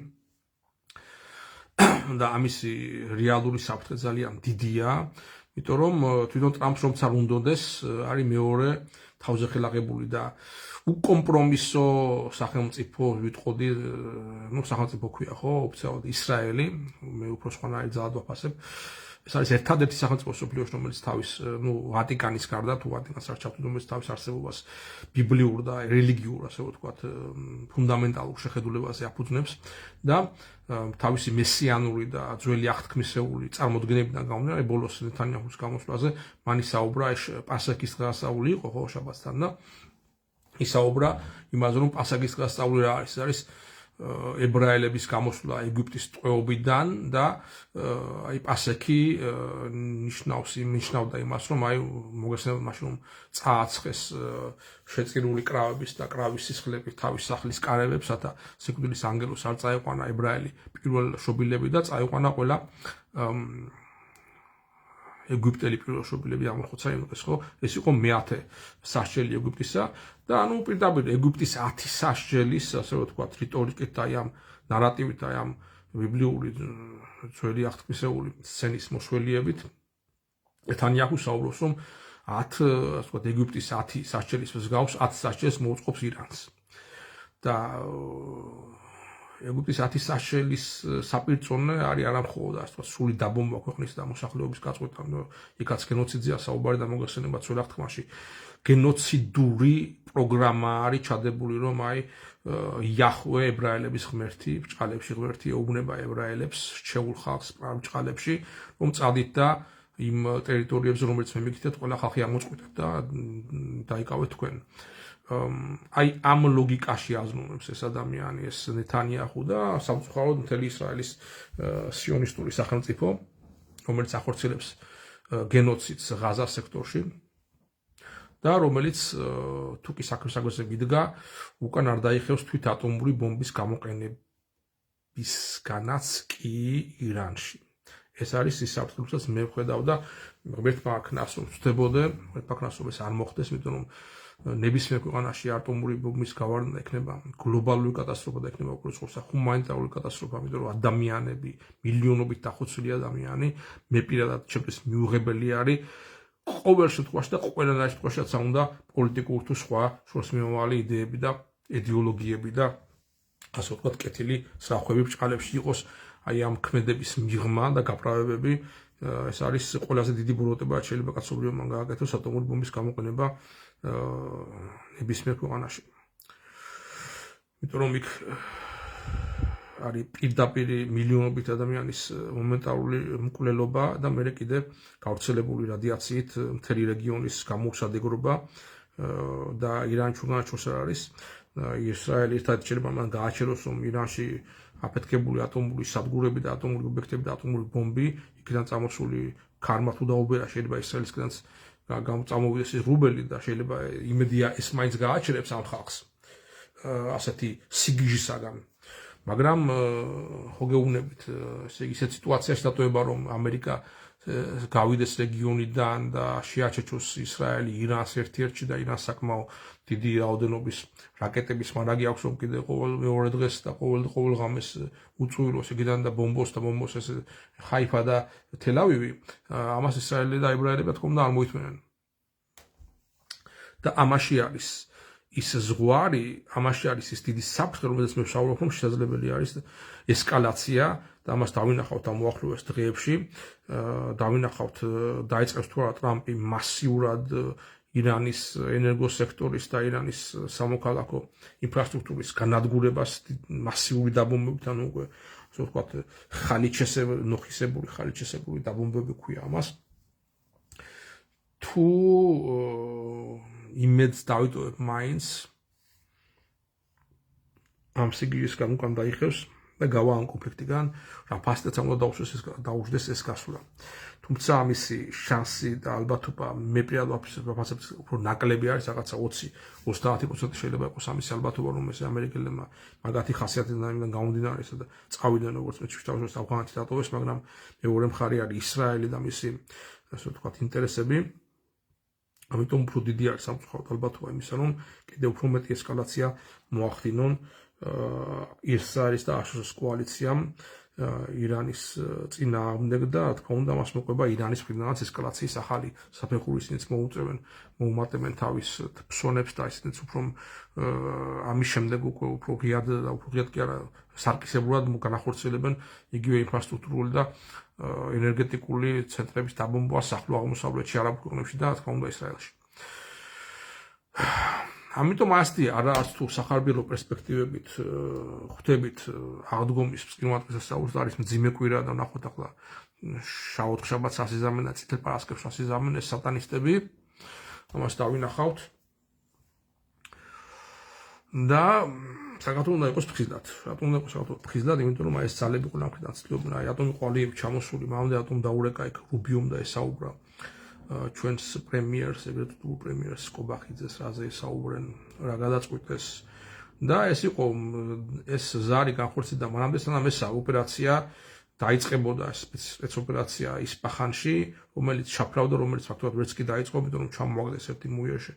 და ამისი რეალური საფრთხე ძალიან დიდია იმიტომ რომ თვითონ ტრამპს რომც არ უნდოდეს არის მეორე თავზე ხელაღებული და უკომპრომისო სახელმწიფო ვიტყოდი ну სახელმწიფო ქვია ხო ოფიციალურად ისრაელი მე უფრო სხვანაირად ძალად ვაფასებ ეს არის ერთადერთი სახელმწიფო სოფლიოში რომელიც თავის ну ვატიკანის გარდა თუ ვატიკანს არ ჩავთვლით რომელიც თავის არსებობას ბიბლიურ და რელიგიურ ასე ვთქვათ ფუნდამენტალურ შეხედულებაზე აფუძნებს და თავისი მესიანური და ძველი აღთქმისეული წარმოდგენებიდან გამომდინარე ბოლოს ნეთანიაჰუს გამოსვლაზე მან ისაუბრა პასექის დღესასწაული იყო ხო შაბათთან და ისაუბრა იმაზე რომ პასექის დღესასწაული რა არის ეს არის ებრაელების გამოსვლა ეგვიპტის ტყვეობიდან და აი პასექი ნიშნავდა იმას რომ აი მოგესალმებით მაშინ რომ წააცხეს შეწირული კრავების და კრავის სისხლები თავის სახლის კარებებს რათა სიკვდილის ანგელოს არ წაეყვანა ებრაელი პირველ შობილები და წაეყვანა ყველა ეგვიპტელი პირველ შობილები ამოხოცა იმას ხო ეს იყო მე-10 სასჯელი ეგვიპტისა და ანუ პირდაპირ ეგვიპტის 10 სასჯელის ასე ვთქვათ რიტორიკით და ამ ნარატივით და ამ ბიბლიური ძველი აღთქმისეული სცენის მოსველიებით ნეთანიაჰუ საუბრობს რომ 10 ასე ვთქვათ ეგვიპტის 10 სასჯელის მსგავს 10 სასჯელს მოუწყობს ირანს და ეგვიპტის 10 სასჯელის საპირწონე არის არამხოლოდ ასე ვთქვათ სრული დაბომბვა ქვეყნის და მოსახლეობის გაწყვეტა იქაც გენოციდია საუბარი და მოგეხსენება ძველ აღთქმაში გენოციდური პროგრამა არის ჩადებული რომ აი იაჰვე ებრაელების ღმერთი ბრჭყალებში ღმერთი ეუბნება ებრაელებს რჩეულ ხალხს ბრჭყალებში რომ წადით და იმ ტერიტორიებზე რომელიც მე მიგითეთ ყველა ხალხი ამოწყვეტეთ და დაიკავეთ თქვენ აი ამ ლოგიკაში აზროვნებს ეს ადამიანი ეს ნეთანიაჰუ და სამწუხაროდ მთელი ისრაელის სიონისტური სახელმწიფო რომელიც ახორციელებს გენოციდს ღაზას სექტორში და რომელიც თუკი საქმესაგვეზე მიდგა უკან არ დაიხევს თვით ატომური ბომბის გამოყენებისგანაც კი ირანში ეს არის ის საფრთხე რომელსაც მე ვხედავ და ღმერთმა აქნას რომ ვწდებოდე ღმერთმა აქნას რომ ეს არ მოხდეს იმიტომ რომ ნებისმიერ ქვეყანაში ატომური ბომბის გავარდნა იქნება გლობალური კატასტროფა და იქნება უკვე სხვა ჰუმანიტარული კატასტროფა იმიტომ რომ ადამიანები მილიონობით დახოცილი ადამიანი მე პირადად ჩემთვის მიუღებელი არის ყოველ შემთხვევაში და ყველანაირ შემთხვევაშიც უნდა პოლიტიკური თუ სხვა შორსმიმავალი იდეები და იდეოლოგიები და ასე ვთქვათ კეთილი სახლები ბრჭყალებში იყოს აი ამ ქმედების მიღმა და გაправებები ეს არის ყველაზე დიდი ბროტება შეიძლება კაცობრიობამ გააკეთოს ატომური ბომბის გამოყენება ნებისმიერ ქვეყანაში იმიტომ რომ იქ არის პირდაპირ მილიონობით ადამიანის მომენტალური მკვლელობა და მე კიდე გავრცელებული რადიაციით მთელი რეგიონის გამოუსადეგრობა და ირანში უგანაჩვენს არ არის ისრაელი ერთად შეიძლება მან გააჩეროს რომ ირანში აფეთქებული ატომური სადგურები და ატომური ობიექტები და ატომური ბომბი იქიდან წამოსული ქარმა თუ დაუბერა შეიძლება ისრაელისგანაც წამოვიდეს ეს რუბელი და შეიძლება იმედია ეს მაინც გააჩერებს ამ ხალხს ასეთი სიგიჟისაგან მაგრამ ხო გეუბნებით ესე იგი ისეთ სიტუაციაში დატოვება რომ ამერიკა გავიდეს რეგიონიდან და შეაჩეჩოს ისრაელი ირანს ერთ-ერთში და ირანს საკმაო დიდი რაოდენობის რაკეტების მარაგი აქვს რომ კიდე ყოველ მეორე დღეს და ყოველ ღამეს უწუილოს იქიდან და ბომბოს ეს ხაიფა და თელ-ავივი ამას ისრაელი და ებრაელები თქო უნდა არ მოითმენენ და ამაში არის ის ზღვარი ამაში არის ის დიდი საფრთხე რომელსაც მე ვსაუბრობ რომ შესაძლებელი არის ესკალაცია და ამას დავინახავთ ამ უახლოეს დღეებში დავინახავთ დაიწყებს თუ არა ტრამპი მასიურად ირანის ენერგოსექტორის და ირანის სამოქალაქო ინფრასტრუქტურის განადგურებას მასიური დაბომბებით ანუ უკვე ასე ვთქვათ, ნოხისებური, ხალიჩესებური დაბომბვები ქვია ამას. თუ იმედს დავიტოვებ მაინც ამ სიგიჟისგან უკან დაიხევს და გავა ამ კონფლიქტიდან, რა ფასადაც უნდა დაუშვდეს ეს გასვლა. თუმცა ამისი შანსი და ალბათობა მე პირადად ვაფასებ უფრო ნაკლები არის, რაღაცა 20-30% შეიძლება იყოს ამისი ალბათობა, რომ ეს ამერიკელებმა მაგათი ხასიათიდან გამომდინარე და წავიდნენ როგორც მე ვშტავსოს ავღანეთი დატოვეს, მაგრამ მეორე მხარე არის ისრაელი და მისი ასე ვთქვათ ინტერესები. ამიტომ უფრო დიდი არის სამწუხაროდ ალბათობა იმისა, რომ კიდევ უფრო მეტი ესკალაცია მოახდინონ ისრაელის და აშშ-ის კოალიციამ ირანის წინააღმდეგ და რა თქმა უნდა მას მოყვება ირანის მხრიდანაც ესკალაციის ახალი საფეხური, ისინიც მოუმატებენ თავის ფსონებს და ისინიც უფრო ამის შემდეგ უფრო ღიად და უფრო ღიად კი არა სარკისებურად განახორციელებენ იგივე ინფრასტრუქტურული და ენერგეტიკული ცენტრების დაბომბვას ახლო აღმოსავლეთში, არაბულ ქვეყნებში და რა თქმა უნდა ისრაელში. ამიტომ ასეთი არც თუ სახარბიელო პერსპექტივებით ხვდებით აღდგომის წინვარდღეს საუბარს არის მძიმე კვირა და ნახოთ ახლა შავოთხშაბათს ასიზამენ და წითელ პარასკევს ასიზამენ ეს სატანისტები. ამას დავინახავთ. და საქართველოს უნდა იყოს ფხიზლად. რატომ უნდა იყოს საქართველოს ფხიზლად? იმიტომ რომ ეს ძალები ყველა მხრიდან ცდილობენ ატომი ყვალიები ჩამოსული, მანამდე ატომ დაურეკა იქ რუბიომ და ესაუბრა ჩვენს პრემიერს, ეგრეთ უთულ პრემიერს კობახიძეს, რაზე ესაუბრენ, რა გადაწყვიტეს. და ეს იყო ეს ზარი განხორციელდა მანამდე, სანამ ეს ოპერაცია დაიწყებოდა, სპეცოპერაცია ისპახანში, რომელიც შაფრავდა, რომელიც ფაქტობრივად ვერც კი დაიწყო, იმიტომ რომ ჩამოაგდეს ერთი მუიერში,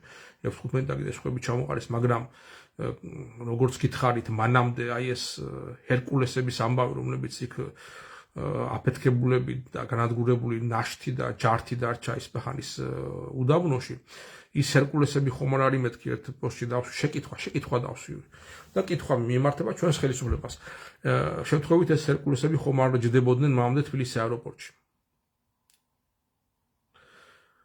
F-15 და კიდე სხვები ჩამოყარეს, მაგრამ როგორც გითხარით, მანამდე აი ეს ჰერკულესების ამბავი, რომლებიც იქ აფეთქებულები და განადგურებული ნაშთი და ჯართი დარჩა ისპახანის უდაბნოში, ის ჰერკულესები ხომ არ არის მეთქი ერთ პოსტში დავსვი, შეკითხვა დავსვი და კითხვა მიემართება ჩვენს ხელისუფლებას. შემთხვევით ეს ჰერკულესები ხომ არ ჯდებოდნენ მანამდე თბილისის აეროპორტში.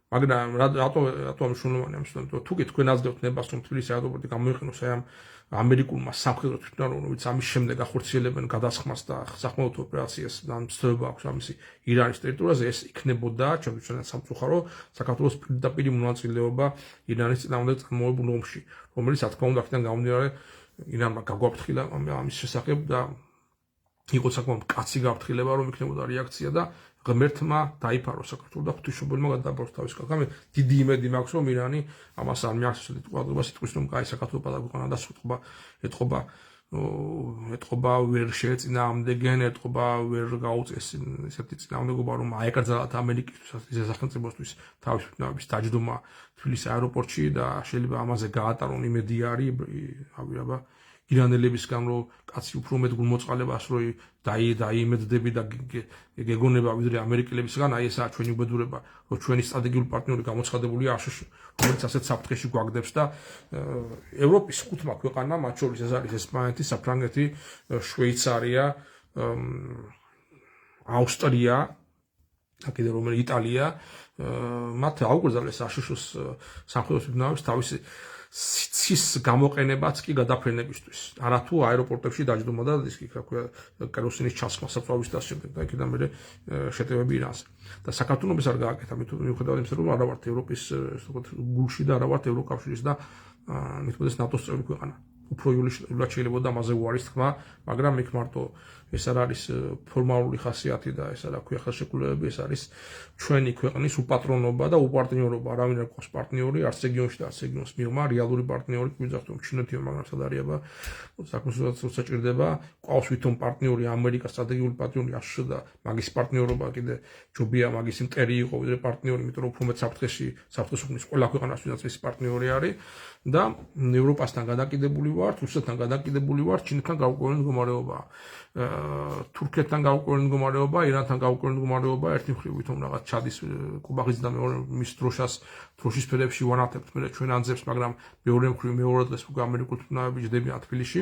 მაგრამ რატო მნიშვნელოვანია ამის თქმა, თუ კი თქვენ აძლევთ ნებას რომ თბილისის აეროპორტი გამოიყენოს აი ამ ამერიკულმა სამხედრო თვითმფრინავრებმა, ამის შემდეგ ახორციელებენ გადასხმას და სახმელეთო ოპერაციას და მსწრება აქვს ამისი ირანის ტერიტორიაზე, ეს იქნებოდა ჩვენთვის სამწუხარო საქართველოს პირდაპირ მონაწილეობა ირანის წინააღმდეგ წარმოებულ ომში, რომელიც რა თქმა უნდა აქედან გამომდინარე ირანმა გაგვაფრთხილა ამის შესახებ და იყო საკმაოდ კაცი გაფრთხილება, რომ იქნებოდა რეაქცია და ღმერთმა დაიფარო საქართველოს და ღვთისმშობელმა გადააბაროს თავის კალთაზე. დიდი იმედი მაქვს, რომ ირანი ამას არ მიახსენებს ესეთი ყურადღება სიტყვის, რომ კაი საქართველოს გადაგვიყვანა და ეთყობა ვერ შეეწინააღმდეგენ, ეთყობა ვერ გაუწეს ესეთი წინააღმდეგობა, რომ აეკრძალათ ამერიკისთვის, ეს სახელმწიფოსთვის თავის ფინანსების დაჯდომა თბილისის აეროპორტში და შეიძლება ამაზე გაატარონ იმედი არის, აბა ირანელებისგან რომ კაცი უფრო მეტ გულმოწყალებას რო დაიმედდები და გეგონება ვიდრე ამერიკელებისგან, აი ესაა ჩვენი უბედურება, რომ ჩვენი სტრატეგიული პარტნიორი გამოცხადებულია აშშ, რომელიც ასეთ საფრთხეში გვაგდებს და ევროპის 5 ქვეყანა, მათ შორის ეს არის ესპანეთი, საფრანგეთი, შვეიცარია, ავსტრია, კიდე რომელი იტალია, მათ აუკრძალეს აშშ-ს სამხედრო თვითმფრინავებს თავისი სიცის გამოყენებაც კი გადაფრენებისთვის. არათუ აეროპორტებში დაჯდომა და ის რა ქვია კეროსინის ჩასხმა საფრავის და შემდეგ და იქიდან მე შეტევები ირანს. და საქართველოს არ გააკეთა მიუხედავად იმისა, რომ არა ვართ ევროპის გულში და არა ვართ ევროკავშირის და მithmedes ნატოს წევრი ქვეყანა. უფრო იულად შეიძლება ამაზე უარის თქმა, მაგრამ იქ მარტო ეს არ არის ფორმალური ხასიათი და ეს რა ქვია ხელშეკრულებები, ეს არის ჩვენი ქვეყნის უპატრონობა და უპარტნიორობა. არავინ არ ყავს პარტნიორი, არც რეგიონში და არც რეგიონის მიღმა, რეალური პარტნიორი ვიძახთ, რომ ჩინეთია, მაგრამ სადარიაბა საკონსულტაციო საჭირდება, ყავს ვითომ პარტნიორი ამერიკა, სტრატეგიული პარტნიორი აშშ და მაგის პარტნიორობა კიდე ჯობია მაგის მტერი იყო, ვიდრე პარტნიორი, იმიტომ რომ უფრო მეტ საფრთხეს უქმნის ყველა ქვეყანას, ვინაც ეს პარტნიორი არის და ევროპასთან გადაკიდებული ვართ, რუსეთთან გადაკიდებული ვართ, ჩინეთთან გაურკვეველი მდგომარეობაა. თურქეთთან გაურკვეველი მდგომარეობა, ირანთან გაურკვეველი მდგომარეობა, ერთი მხრივ ვითომ რაღაც ჩადის კუბახის და მეორე მის დროშის სფეროებში ვანათებთ მე ჩვენ ანძებს, მაგრამ მეორე მხრივ მეორე დღეს უკვე ამერიკულ თვითმფრინავები ჯდებიან თბილისში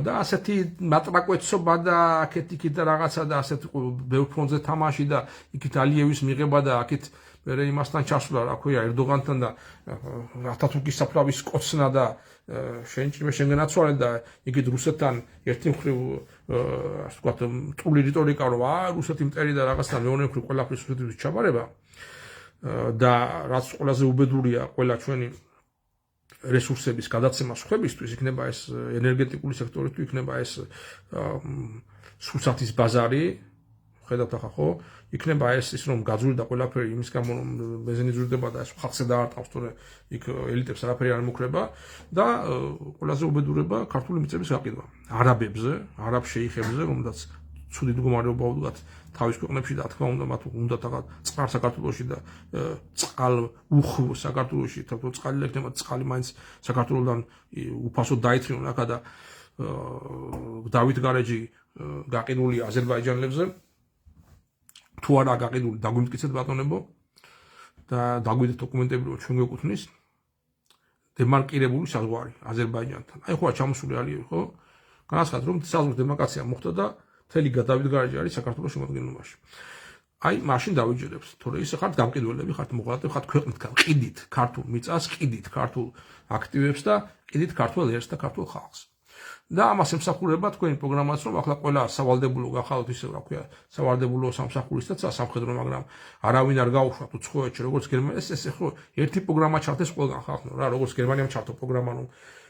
და ასეთი მატრაკვეცობა და აქეთ-იქით და რაღაცა და ასეთ ბევრ ფრონტზე თამაში და იქით ალიევის მიღება და აქეთ მერე იმასთან ჩასვლა, რა ქვია, ერდოღანთან და ათათურქის საფლავის კოცნა და შენგენ აცვალე და იგივე რუსეთთან ერთი მხრივ ასე ვთქვათ, მტული რიტორიკა, რომ რუსეთი მტერი და რაღაცა მეორე მხრივ ყველაფრის რუსეთის ჩაბარება და რაც ყველაზე უბედურია, ყველა ჩვენი რესურსების გადაცემა სხვებისთვის, იქნება ეს ენერგეტიკული სექტორი, თუ იქნება ეს სურსათის ბაზარი, ხედავთ ახლა ხო? იქნება ეს ის რომ გაძვირდა ყველაფერი იმის გამო რომ ბენზინი ზრდება და ეს ხალხზე დაარტყავს, თორე იქ ელიტებს არაფერი არ მოხდება და ყველაზე უბედურება ქართული მიწების გაყიდვა. არაბებზე, არაბ შეიხებზე, რომელთაც ცუდი მდგომარეობა უდგათ თავის ქვეყნებში და თქმა უნდა მათ უნდათ ახლა წყალ საქართველოში და წყალ უხ საქართველოში, თქო წყალი ლექნება, წყალი მაინც საქართველოსთან უფასოდ დაითრიონ ახლა და დავით გარეჯი გაყიდული აზერბაიჯანელებზე თუ არა გაყიდული დაგვიმტკიცეთ ბატონებო და დაგვიდეთ დოკუმენტები რომ ჩვენ გვეკუთვნის დემარკირებული საზღვარი აზერბაიჯანთან. აი ხო ჩამოსული არის ხო? განაცხადა რომ საზღვრის დემარკაცია მოხდა და მთელი დავით გარეჯი არის საქართველოს შემადგენლობაში. აი მაშინ დავიჯერებთ, თორე ისე ხართ გამყიდველები, ხართ მოღალატე, ხართ ქვეყნითგან ყიდით ქართულ მიწას, ყიდით ქართულ აქტივებს და ყიდით ქართულ ერს და ქართულ ხალხს. და ამას ემსახურება თქვენი პროგრამაც, რომ ახლა ყველა სავალდებულო გახალოთ ისე რა ქვია, სავალდებულო სამსახურისთაც სამხედრო, მაგრამ არავინ არ გაუშვათ უცხოეთში, როგორც გერმანია, ეს ხო ერთი პროგრამა ჩართეს ყველგან ხალხო, რა, როგორც გერმანიამ ჩართო პროგრამა, რომ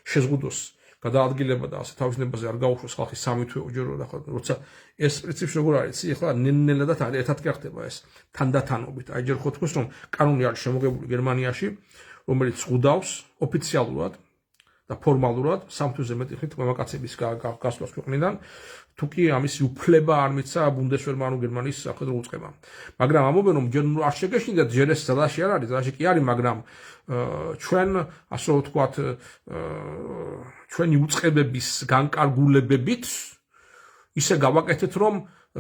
შეზღუდოს გადაადგილება და ასე თავისნებაზე არ გაუშვოს ხალხი სამი თვე უჯერო და ხო, როცა ეს პრინციპი როგორ არის, ახლა ნელ-ნელადაც ერთად კი ხდება ეს თანდათანობით. აი ჯერ ხო თქვენს რომ კანონი არის შემოგებული გერმანიაში, რომელიც ზღუდავს ოფიციალურად და ფორმალურად სამთვეზე მეტი ხნით მამაკაცების გასვლას ქვეყნიდან, თუ კი ამისი უფლება არ მიცა ბუნდესვერმა ანუ გერმანიის სამხედრო უწყებამ. მაგრამ ამობენ რომ ჯერ არ შეგეშინდეთ, ჯერ ეს ძალაში არ არის, ძალაში კი არის, მაგრამ ჩვენ ასე ვთქვათ, ჩვენი უწყებების განკარგულებებით ისე გავაკეთეთ, რომ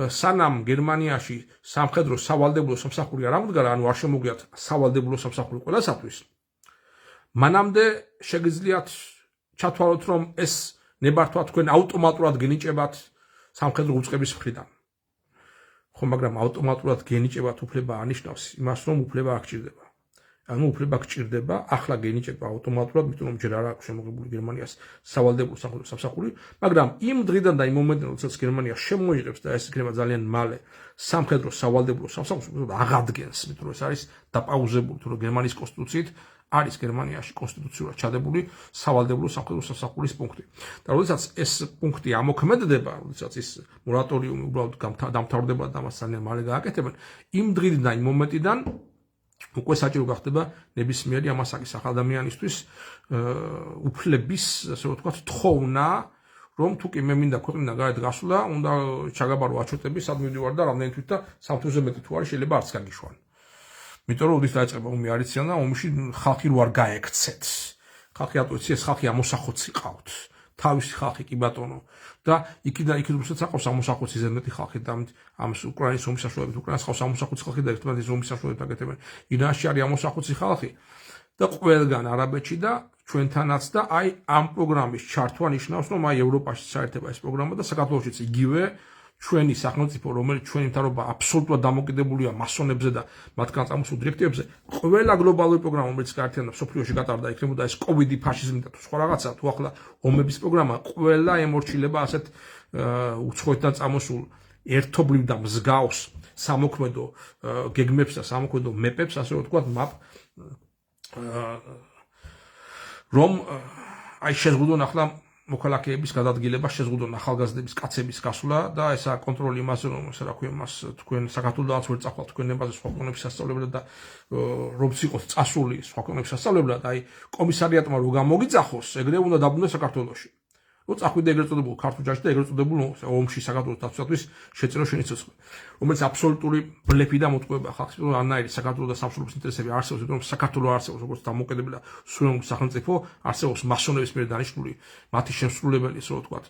სანამ გერმანიაში სამხედრო სავალდებულო სამსახური არ ამდგარა, ანუ არ შემოგვიათ სავალდებულო სამსახური ყველასათვის, მანამდე შეგიძლიათ ჩათვალოთ, რომ ეს ნებართვა თქვენ ავტომატურად გენიჭებათ სამხედრო უწყების მხრიდან. ხო, მაგრამ ავტომატურად გენიჭებათ უფლება ანიშნავს იმას, რომ უფლება არ გჭირდება. ანუ უფლება გჭირდება, ახლა გენიჭება ავტომატურად, იმიტომ რომ ჯერ არ აქვს შემოღებული გერმანიას სავალდებულო სამხედრო სამსახური, მაგრამ იმ დღიდან და იმ მომენტიდან, როდესაც გერმანია შემოიღებს და ეს იქნება ძალიან მალე სამხედრო სავალდებულო სამსახურს აღადგენს, იმიტომ რომ ეს არის დაპაუზებული, თუ რომ გერმანიის კონსტიტუციით არის გერმანიაში კონსტიტუციურად ჩადებული სავალდებულო სამხედრო სამსახურის პუნქტი. და როდესაც ეს პუნქტი ამოქმედდება, როდესაც ის მორატორიუმი უბრალოდ დამთავრდება და ამას ძალიან მალე გააკეთებენ, იმ დღიდან და იმ მომენტიდან უკვე საჭირო გახდება ნებისმიერი ამასაკის ახალადამიანისთვის უფლების, ასე ვთქვათ, თხოვნა, რომ თუ კი მე მინდა ქვეყნიდან გარეთ გასვლა, უნდა ჩაგაბარო აჩვენები, სად მივდივარ და რამდენი თვით და სამთვეზე მეტი თუ არის შეიძლება არც გაგიშვან. იმიტომ რომ როდის დაიწყება ომი არ იციან და ომში ხალხი რო არ გაექცეთ. ხალხი რატო იცი, ეს ხალხი ამოსახოცი ყავთ. თავისი ხალხი კი ბატონო და იქიდან რუსეთს აყავს ამოსახოცი ზედმეტი ხალხი და ამ უკრაინის ომის საშუალებით უკრაინას ყავს ამოსახოცი ხალხი და ერთმანეთის ომის საშუალებით აკეთებენ. ირანში არის ამოსახოცი ხალხი და ყველგან არაბეთში და ჩვენთანაც და აი ამ პროგრამის ჩართვა ნიშნავს, რომ აი ევროპაში საერთება ეს პროგრამა და საქართველოშიც იგივე ჩვენი სახელმწიფო, რომელიც ჩვენი მთავრობა აბსოლუტურად დამოკიდებულია მასონებზე და მათგან წამოსულ დირექტივებზე, ყველა გლობალური პროგრამა, რომელიც გაერთიანდა მსოფლიოში გატარდა, იქნებოდა ეს კოვიდი, ფაშიზმი და თუ სხვა რაღაცა, თუ ახლა ომების პროგრამა, ყველა ემორჩილება ასეთ უცხოეთიდან წამოსულ ერთობლივ და მსგავს სამოქმედო გეგმებს და სამოქმედო მეპებს, ასე ვთქვათ, რომ აი შეზღუდონ ახლა მოქალაქეების გადადგილება, შეზღუდონ ახალგაზრდების კაცების გასვლა და ესა კონტროლი იმაზე, რომ რა ქვია, მას თქვენ საქართველოს ვერ წახვალთ თქვენ ნებაზე სხვა ქვეყნების სასწავლებლად და როგორც იყოს წასული სხვა ქვეყნების სასწავლებლად, აი კომისარიატმა რო გამოგიძახოს, ეგრევე უნდა დაბრუნდეს საქართველოში. რო წახვიდე ეგრეთ წოდებულ ქართულ ჯარში და ეგრეთ წოდებულ ომში საქართველოს დაცვისათვის შეწირო შენი ცოცხლი, რომელიც აბსოლუტური ბლეფი და მოტყუება ხალხს, რომ ანაირი საქართველოს და სამშობლოს ინტერესები არსებობს, იმიტომ რომ საქართველოს არსებობს როგორც დამოუკიდებელი და სუვერენული სახელმწიფო, არსებობს მასონების მიერ დანიშნული მათი შემსრულებელი, ასე ვთქვათ,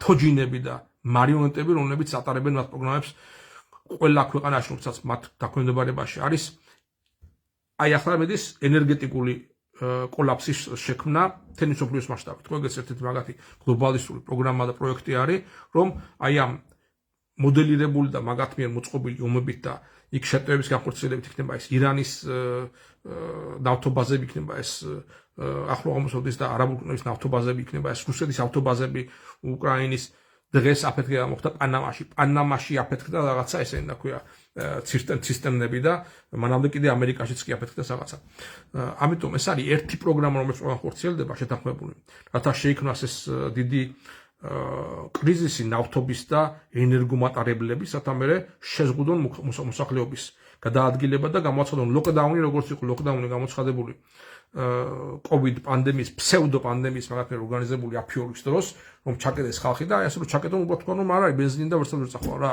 თოჯინები და მარიონეტები, რომლებიც ატარებენ მათ პროგრამებს ყველა ქვეყანაში, რომელსაც მათ დაქვემდებარებაში არის. აი ახლა მედის ენერგეტიკული კოლაფსის შექმნა მთელი მსოფლიოს მასშტაბით. ეს ერთ-ერთი მაგათი გლობალისტური პროგრამა და პროექტი არის, რომ აი ამ მოდელირებული და მაგათ მიერ მოწყობილი ომებით და იქ შეტევების განხორციელებით იქნება ეს ირანის ნავთობაზები იქნება ეს ახლო აღმოსავლეთის და არაბულ ქვეყნების ნავთობაზები იქნება ეს რუსეთის ავტობაზები უკრაინის დღეს აფეთქება მოხდა პანამაში აფეთქდა რაღაცა ესენი და ქვია ცისტერნები და მანამდე კიდე ამერიკაშიც კი აფეთქდა რაღაცა ამიტომ ეს არის ერთი პროგრამა რომელიც ყველგან ხორციელდება შეთანხმებული რათა შეიქმნას ეს დიდი კრიზისი ნავთობის და ენერგომატარებლების რათა მე შეზღუდონ მოსახლეობის გადაადგილება და გამოაცხადონ ლოკდაუნი როგორც იყო ლოკდაუნი გამოცხადებული COVID პანდემიის ფსევდო პანდემიის მაგათმე ორგანიზებული აფიორის დროს რომ ჩაკეტეს ხალხი და ასე რომ ჩაკეტონ უბრალოდ თქვა რომ არ არის ბენზინი და ვერცად ვერ წახვალ რა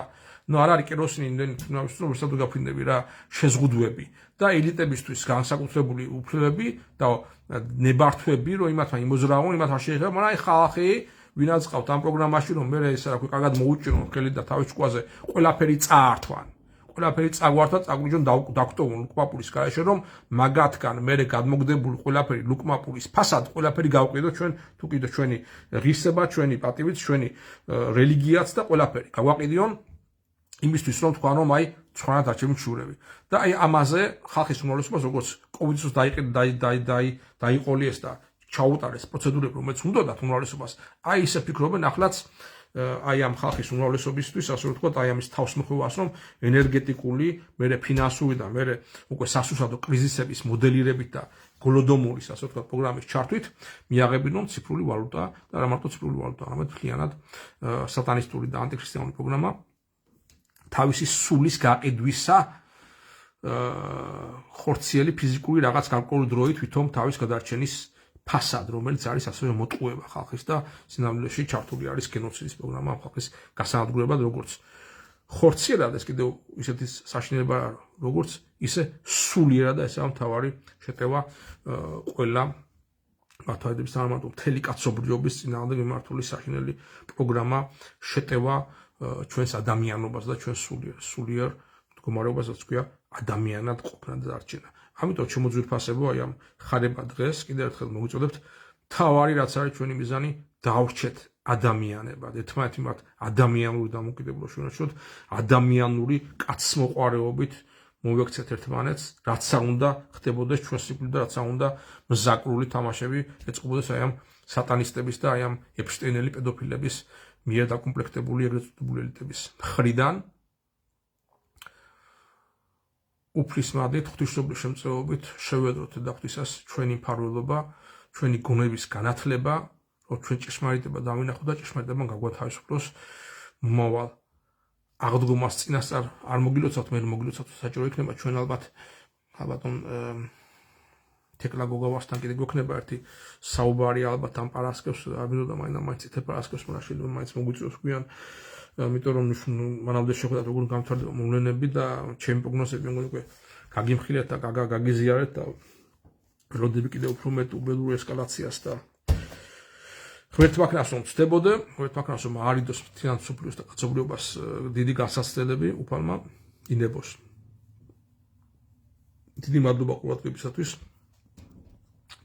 ნუ არ არის კეროსინი იმდენი თუნდაც რომ ვერცად გაფრინდები რა შეზღუდვები და ელიტებისთვის განსაკუთრებული უფლებები და ნებართვები რომ იმათმა იმოძრაონ იმათ არ შეიძლება მაგრამ აი ხალხი ვინაც ყავთ ამ პროგრამაში რომ მე ეს რა ქვია კარგად მოუჭირონ ხელი და თავის ჭკუაზე ყველაფერი წაართვან ყველაფერი წაგვართვა წაგვიჯონ დაკტოვონ ლუკმაპურის გარეშე რომ მაგათგან მე გადმოგდებული ყველაფერი ლუკმაპურის ფასად ყველაფერი გავყიდოთ ჩვენ თუ კიდე ჩვენი ღირსება ჩვენი პატივით ჩვენი რელიგიაც და ყველაფერი გავაყიდიონ იმისთვის რომ თქვა რომ აი ცხოვრად არჩევით შურები და აი ამაზე ხალხის უმრავლესობას როგორც კოვიდის დაიყოლიეს და ჩაუტარეს პროცედურები რომელიც უნდათ უმრავლესობას აი ისე ფიქრობენ ახლაც აი ამ ხალხის უმრავლესობისთვის ასე რომ ვთქვათ აი ამის თავს მოხვევას რომ ენერგეტიკული მერე ფინანსური და მერე უკვე სასუსადო კრიზისების მოდელირებით და გოლოდომორის ასე ვთქვათ პროგრამის ჩართვით მიაღებინონ ციფრული ვალუტა და რა მარტო ციფრული ვალუტა არამედ მთლიანად სატანისტური და ანტიქრისტიანული პროგრამა თავისი სულის გაყიდვისა ხორციელი ფიზიკური რაღაც გარკვეული დროით თვითონ თავის გადარჩენის ფასად, რომელიც არის ასევე მოტყუება ხალხის და სინამდვილეში ჩართული არის გენოციდის პროგრამა ხალხის გასაადგურებლად, როგორც ხორციელად ეს კიდევ ისეთი საშინელება როგორც ისე სულიერად და ესაა მთავარი შეტევა ყველა მართლმადიდებლების თანამდებობ მთელი კაცობრიობის წინააღმდეგ მიმართული საშინელი პროგრამა შეტევა ჩვენს ადამიანობას და ჩვენს სულიერ მდგომარეობასაც ქვია ადამიანად ყოფნა და დარჩენა. ამიტომ შემოძვირფასებო აი ამ ხარება დღეს კიდევ ერთხელ მოგიწოდებთ თავარი რაც არის ჩვენი მიზანი დავრჩეთ ადამიანებად ერთმანეთი მათ ადამიანური დამოკიდებულება შევენაჩვენოთ ადამიანური კაცმოყვარეობით მოვექცეთ ერთმანეთს რაც უნდა ხდებოდეს ჩვენ სიკვდილი და რაც უნდა მზაკრული თამაშები ეწყობოდეს აი ამ სატანისტების და აი ამ ეპშტეინელი პედოფილების მიერ დაკომპლექტებული ეგრეთ წოდებული ელიტების მხრიდან უფლისმადით ღვთისმშობლის შემწეობით შევედროთ დედაფლისას ჩვენი მფარველობა, ჩვენი გონების განათლება, რომ ჩვენ ჭეშმარიტება დავინახოთ და ჭეშმარიტებამ გაგვათავისუფლოს მომავალ აღდგომას წინასწარ არ მოგილოცავთ, მე მოგილოცავთ საჭირო იქნება ჩვენ ალბათ თეკლა გოგავასთან კიდე გვექნება ერთი საუბარი ალბათ ამ პარასკევს არ მინდოდა მაინც წითე პარასკევს მაგრამ შეიძლება მაინც მოგვიწევს გვიან იმიტომ რომ მანამდე შეხვდათ როგორ გამთვალდება მოვლენები და ჩემი პროგნოზები მგონი უკვე გაგიმხილეთ და გაგიზიარეთ და ველოდები კიდევ უფრო მეტ უბედურ ესკალაციას და ღმერთმაქნას რომ ცდებოდე ღმერთმაქნას რომ არიდოს მთლიანად სოფლიოს და კაცობრიობას დიდი გასაცდელები უფალმა ინებოს დიდი მადლობა ყურადღებისათვის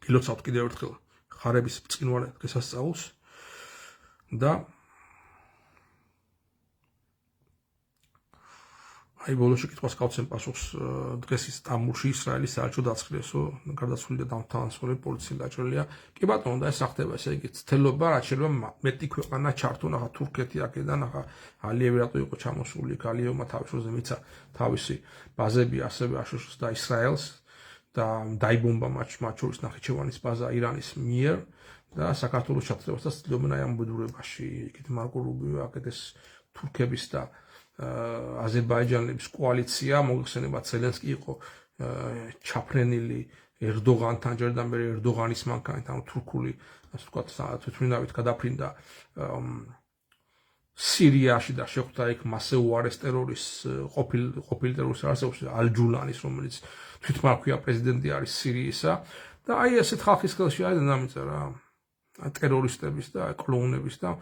გილოცავთ კიდევ ერთხელ ხარების ბრწყინვალე დღესასწაულს და აი ბოლოში კითხვას გავცემ პასუხს დღეს სტამბულში ისრაელის საელჩო დაცხრიესო გარდაცვლილი და დამთავრებული პოლიციამ დაჭრილია კი ბატონო და ეს რა ხდება ესე იგი ცდელობა რაც შეიძლება მეტი ქვეყანა ჩართონ ახლა თურქეთი აქედან ახლა ალიევი რატო იყო ჩამოსული ალიევმა თავის როზე მიცა თავისი ბაზები ასევე აშშ და ისრაელს და დაიბომბა მათ შორის ნახიჩევანის ბაზა ირანის მიერ და საქართველოს ჩათრევასაც ცდილობენ აი ამ უბედურებაში იქით მარკო რუბიო აკეთეს თურქების და აზერბაიჯანელების კოალიცია მოიხსენება ზელენსკი იყო ჩაფრენილი ერდოღანთან ჯერ და მე ერდოღანის მანქანით ანუ თურქული ასე ვთქვათ თვითმფრინავით გადაფრინდა სირიაში და შეხვდა იქ მასეუარეს ტერორის ყოფილი ტერორისტის არსებობს ალჯულანის რომელიც თვითმარქვია პრეზიდენტი არის სირიისა და აი ესეთ ხალხის ხელში არის დედამიწა რა ტერორისტების და კლოუნების და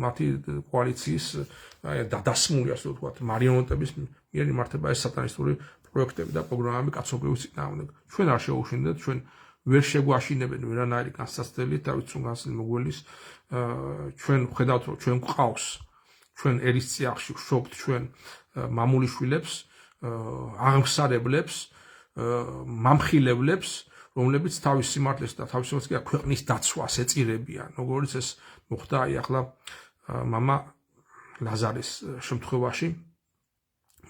მათი კოალიციის დასმული ასე ვთქვათ მარიონეტების მიერ იმართება ეს სატანისტური პროექტები და პროგრამები კაცობრიობის წინააღმდეგ ჩვენ არ შევუშინდეთ ჩვენ ვერ შეგვაშინებენ ვერანაირი განსაცდელი და ვიცი განსაცდელი მოგველის ჩვენ ხედავთ რომ ჩვენ გვყავს ჩვენ ერის წიაღში ვშობთ ჩვენ მამულიშვილებს აღმსარებლებს, მამხილებლებს, რომლებიც თავის სიმართლეს და თავის სიმართლეს ქვეყნის დაცვას ეწირებიან, როგორც ეს მოხდა აი ახლა მამა ლაზარის შემთხვევაში.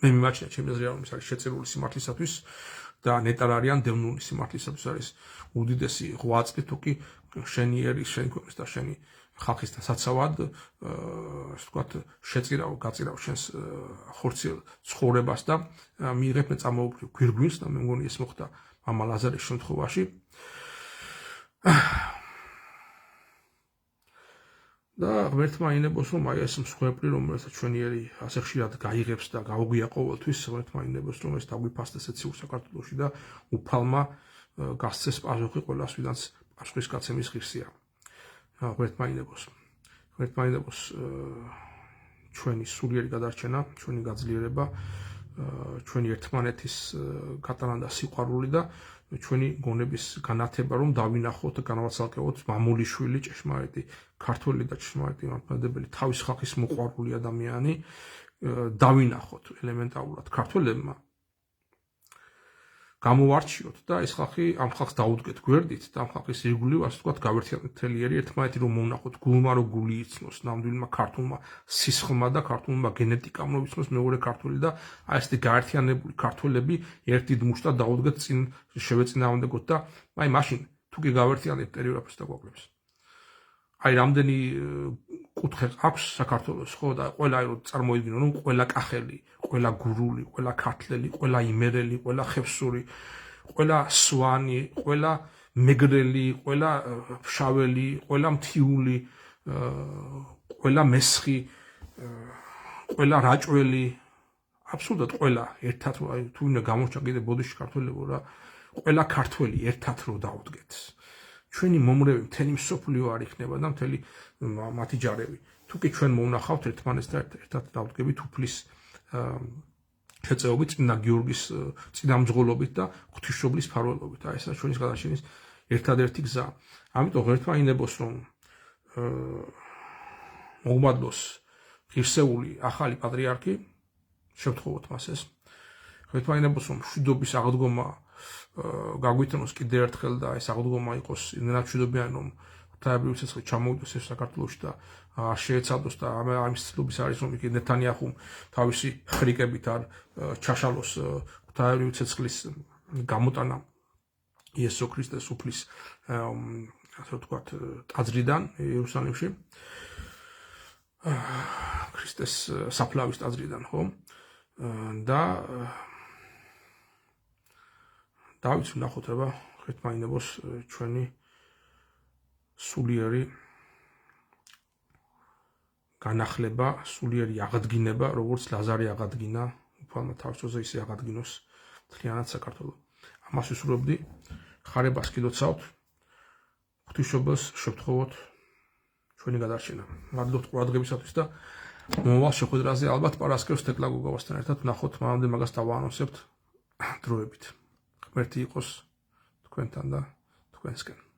მე მიმაჩნია ჩემი აზრით რომ ეს არის შეწირული სიმართლისათვის და ნეტარ არიან დევნული სიმართლისათვის არის უდიდესი ღვაწლი თუ კი შენი ქვეყნის და შენი ხალხის დასაცავად ასე ვთქვათ შეწირავ გაწირავ შენს ხორციელ ცხოვრებას და მიიღებ მეწამოებრივ გვირგვინს და მე მგონი ეს მოხდა მამა ლაზარის შემთხვევაში და ღმერთმა ინებოს რომ აი ეს მსხვერპლი რომელსაც ჩვენიერი ასე ხშირად გაიღებს და გაუგია ყოველთვის ღმერთმა ინებოს რომ ეს დაგვიფასდეს ეციურ საქართველოში და უფალმა გასცეს პასუხი ყველას ვიდანაც პასუხის გაცემის ღირსია ღმერთმა ინებოს ჩვენი სულიერი გადარჩენა ჩვენი გაძლიერება ჩვენი ერთმანეთის გატანა და სიყვარული და ჩვენი გონების განათება რომ დავინახოთ და განავაცალკევოთ მამული შვილი ჭეშმარიტი ქართველი და ჭეშმარიტი მართლმადიდებელი თავის ხალხის მოყვარული ადამიანი დავინახოთ ელემენტარულად ქართველებმა გამოვარჩიოთ და ეს ხალხი ამ ხალხს დაუდგეთ გვერდით და ამ ხალხის ირგვლივ ასე ვთქვათ გავერთიათ მთლიერი ერთმანეთი რომ მოვნახოთ გულმა რო გული იცნოს ნამდვილმა ქართულმა სისხლმა და ქართულმა გენეტიკამ რომ იცნოს მეორე ქართული და აი ესეთი გაერთიანებული ქართველები ერთ დიდ მუშტად დაუდგეთ წინ შევეწინააღმდეგოთ და აი მაშინ თუ კი გავერთიანებთ ტერიტორიებს და გვაკლებს აი რამდენი კუთხე აქვს საქართველოს ხო და ყველა აი რომ წარმოიდგინო რომ ყველა კახელი ყველა გურული, ყველა ქართლელი, ყველა იმერელი, ყველა ხევსური, ყველა სვანი, ყველა მეგრელი, ყველა ფშაველი, ყველა მთიული, ყველა მესხი, ყველა რაჭველი, აბსოლუტურად ყველა ერთად თუ უნდა გამორჩა კიდე ბოდიში ქართველებო რა, ყველა ქართველი ერთად რო დაუდგეთ. ჩვენი მომრევი მთელი მსოფლიო არ იქნება და მთელი მათი ჯარები. თუ კი ჩვენ მოვნახავთ ერთმანეთს და ერთად დავდგებით უფლის შეწეობით წმინდა გიორგის წინამძღოლობით და ღვთისმშობლის მფარველობით. აი ესაა ჩვენი გადარჩენის ერთადერთი გზა. ამიტომ ღმერთმა ინებოს რომ მოუმადლოს ღირსეული ახალი პატრიარქი შევთხოვოთ მას ეს. ღმერთმა ინებოს რომ მშვიდობის აღდგომა გაგვიტანოს კიდე ერთხელ და ეს აღდგომა იყოს იმდენად მშვიდობიანი რომ ღვთაებრივი ცეცხლი ჩამოვიდეს ეს საქართველოში და არ შეეცადოს და ამის ცდილობის არის რომ იქ ნეთანიაჰუმ თავისი ხრიკებით არ ჩაშალოს ღვთაებრივი ცეცხლის გამოტანა იესო ქრისტეს უფლის ასე ვთქვათ ტაძრიდან იერუსალიმში ქრისტეს საფლავის ტაძრიდან ხო და დავით ვნახოთ რა ღმერთმა ინებოს ჩვენი სულიერი განახლება, სულიერი აღადგინება, როგორც ლაზარე აღადგინა, უფალმა თავისოზე ისე აღადგინოს მთლიანად საქართველო. ამას ვისურვებდი, ხარებას გილოცავთ, ღვთისმშობელს შევთხოვოთ ჩვენი გადარჩენა. მადლობთ ყურადღებისათვის და მომავალ შეხვედრაზე ალბათ პარასკევს თეკლა გოგავასთან ერთად ვნახოთ, მანამდე მაგას დავაანონსებთ დროებით. ღმერთი იყოს თქვენთან და თქვენსკენ.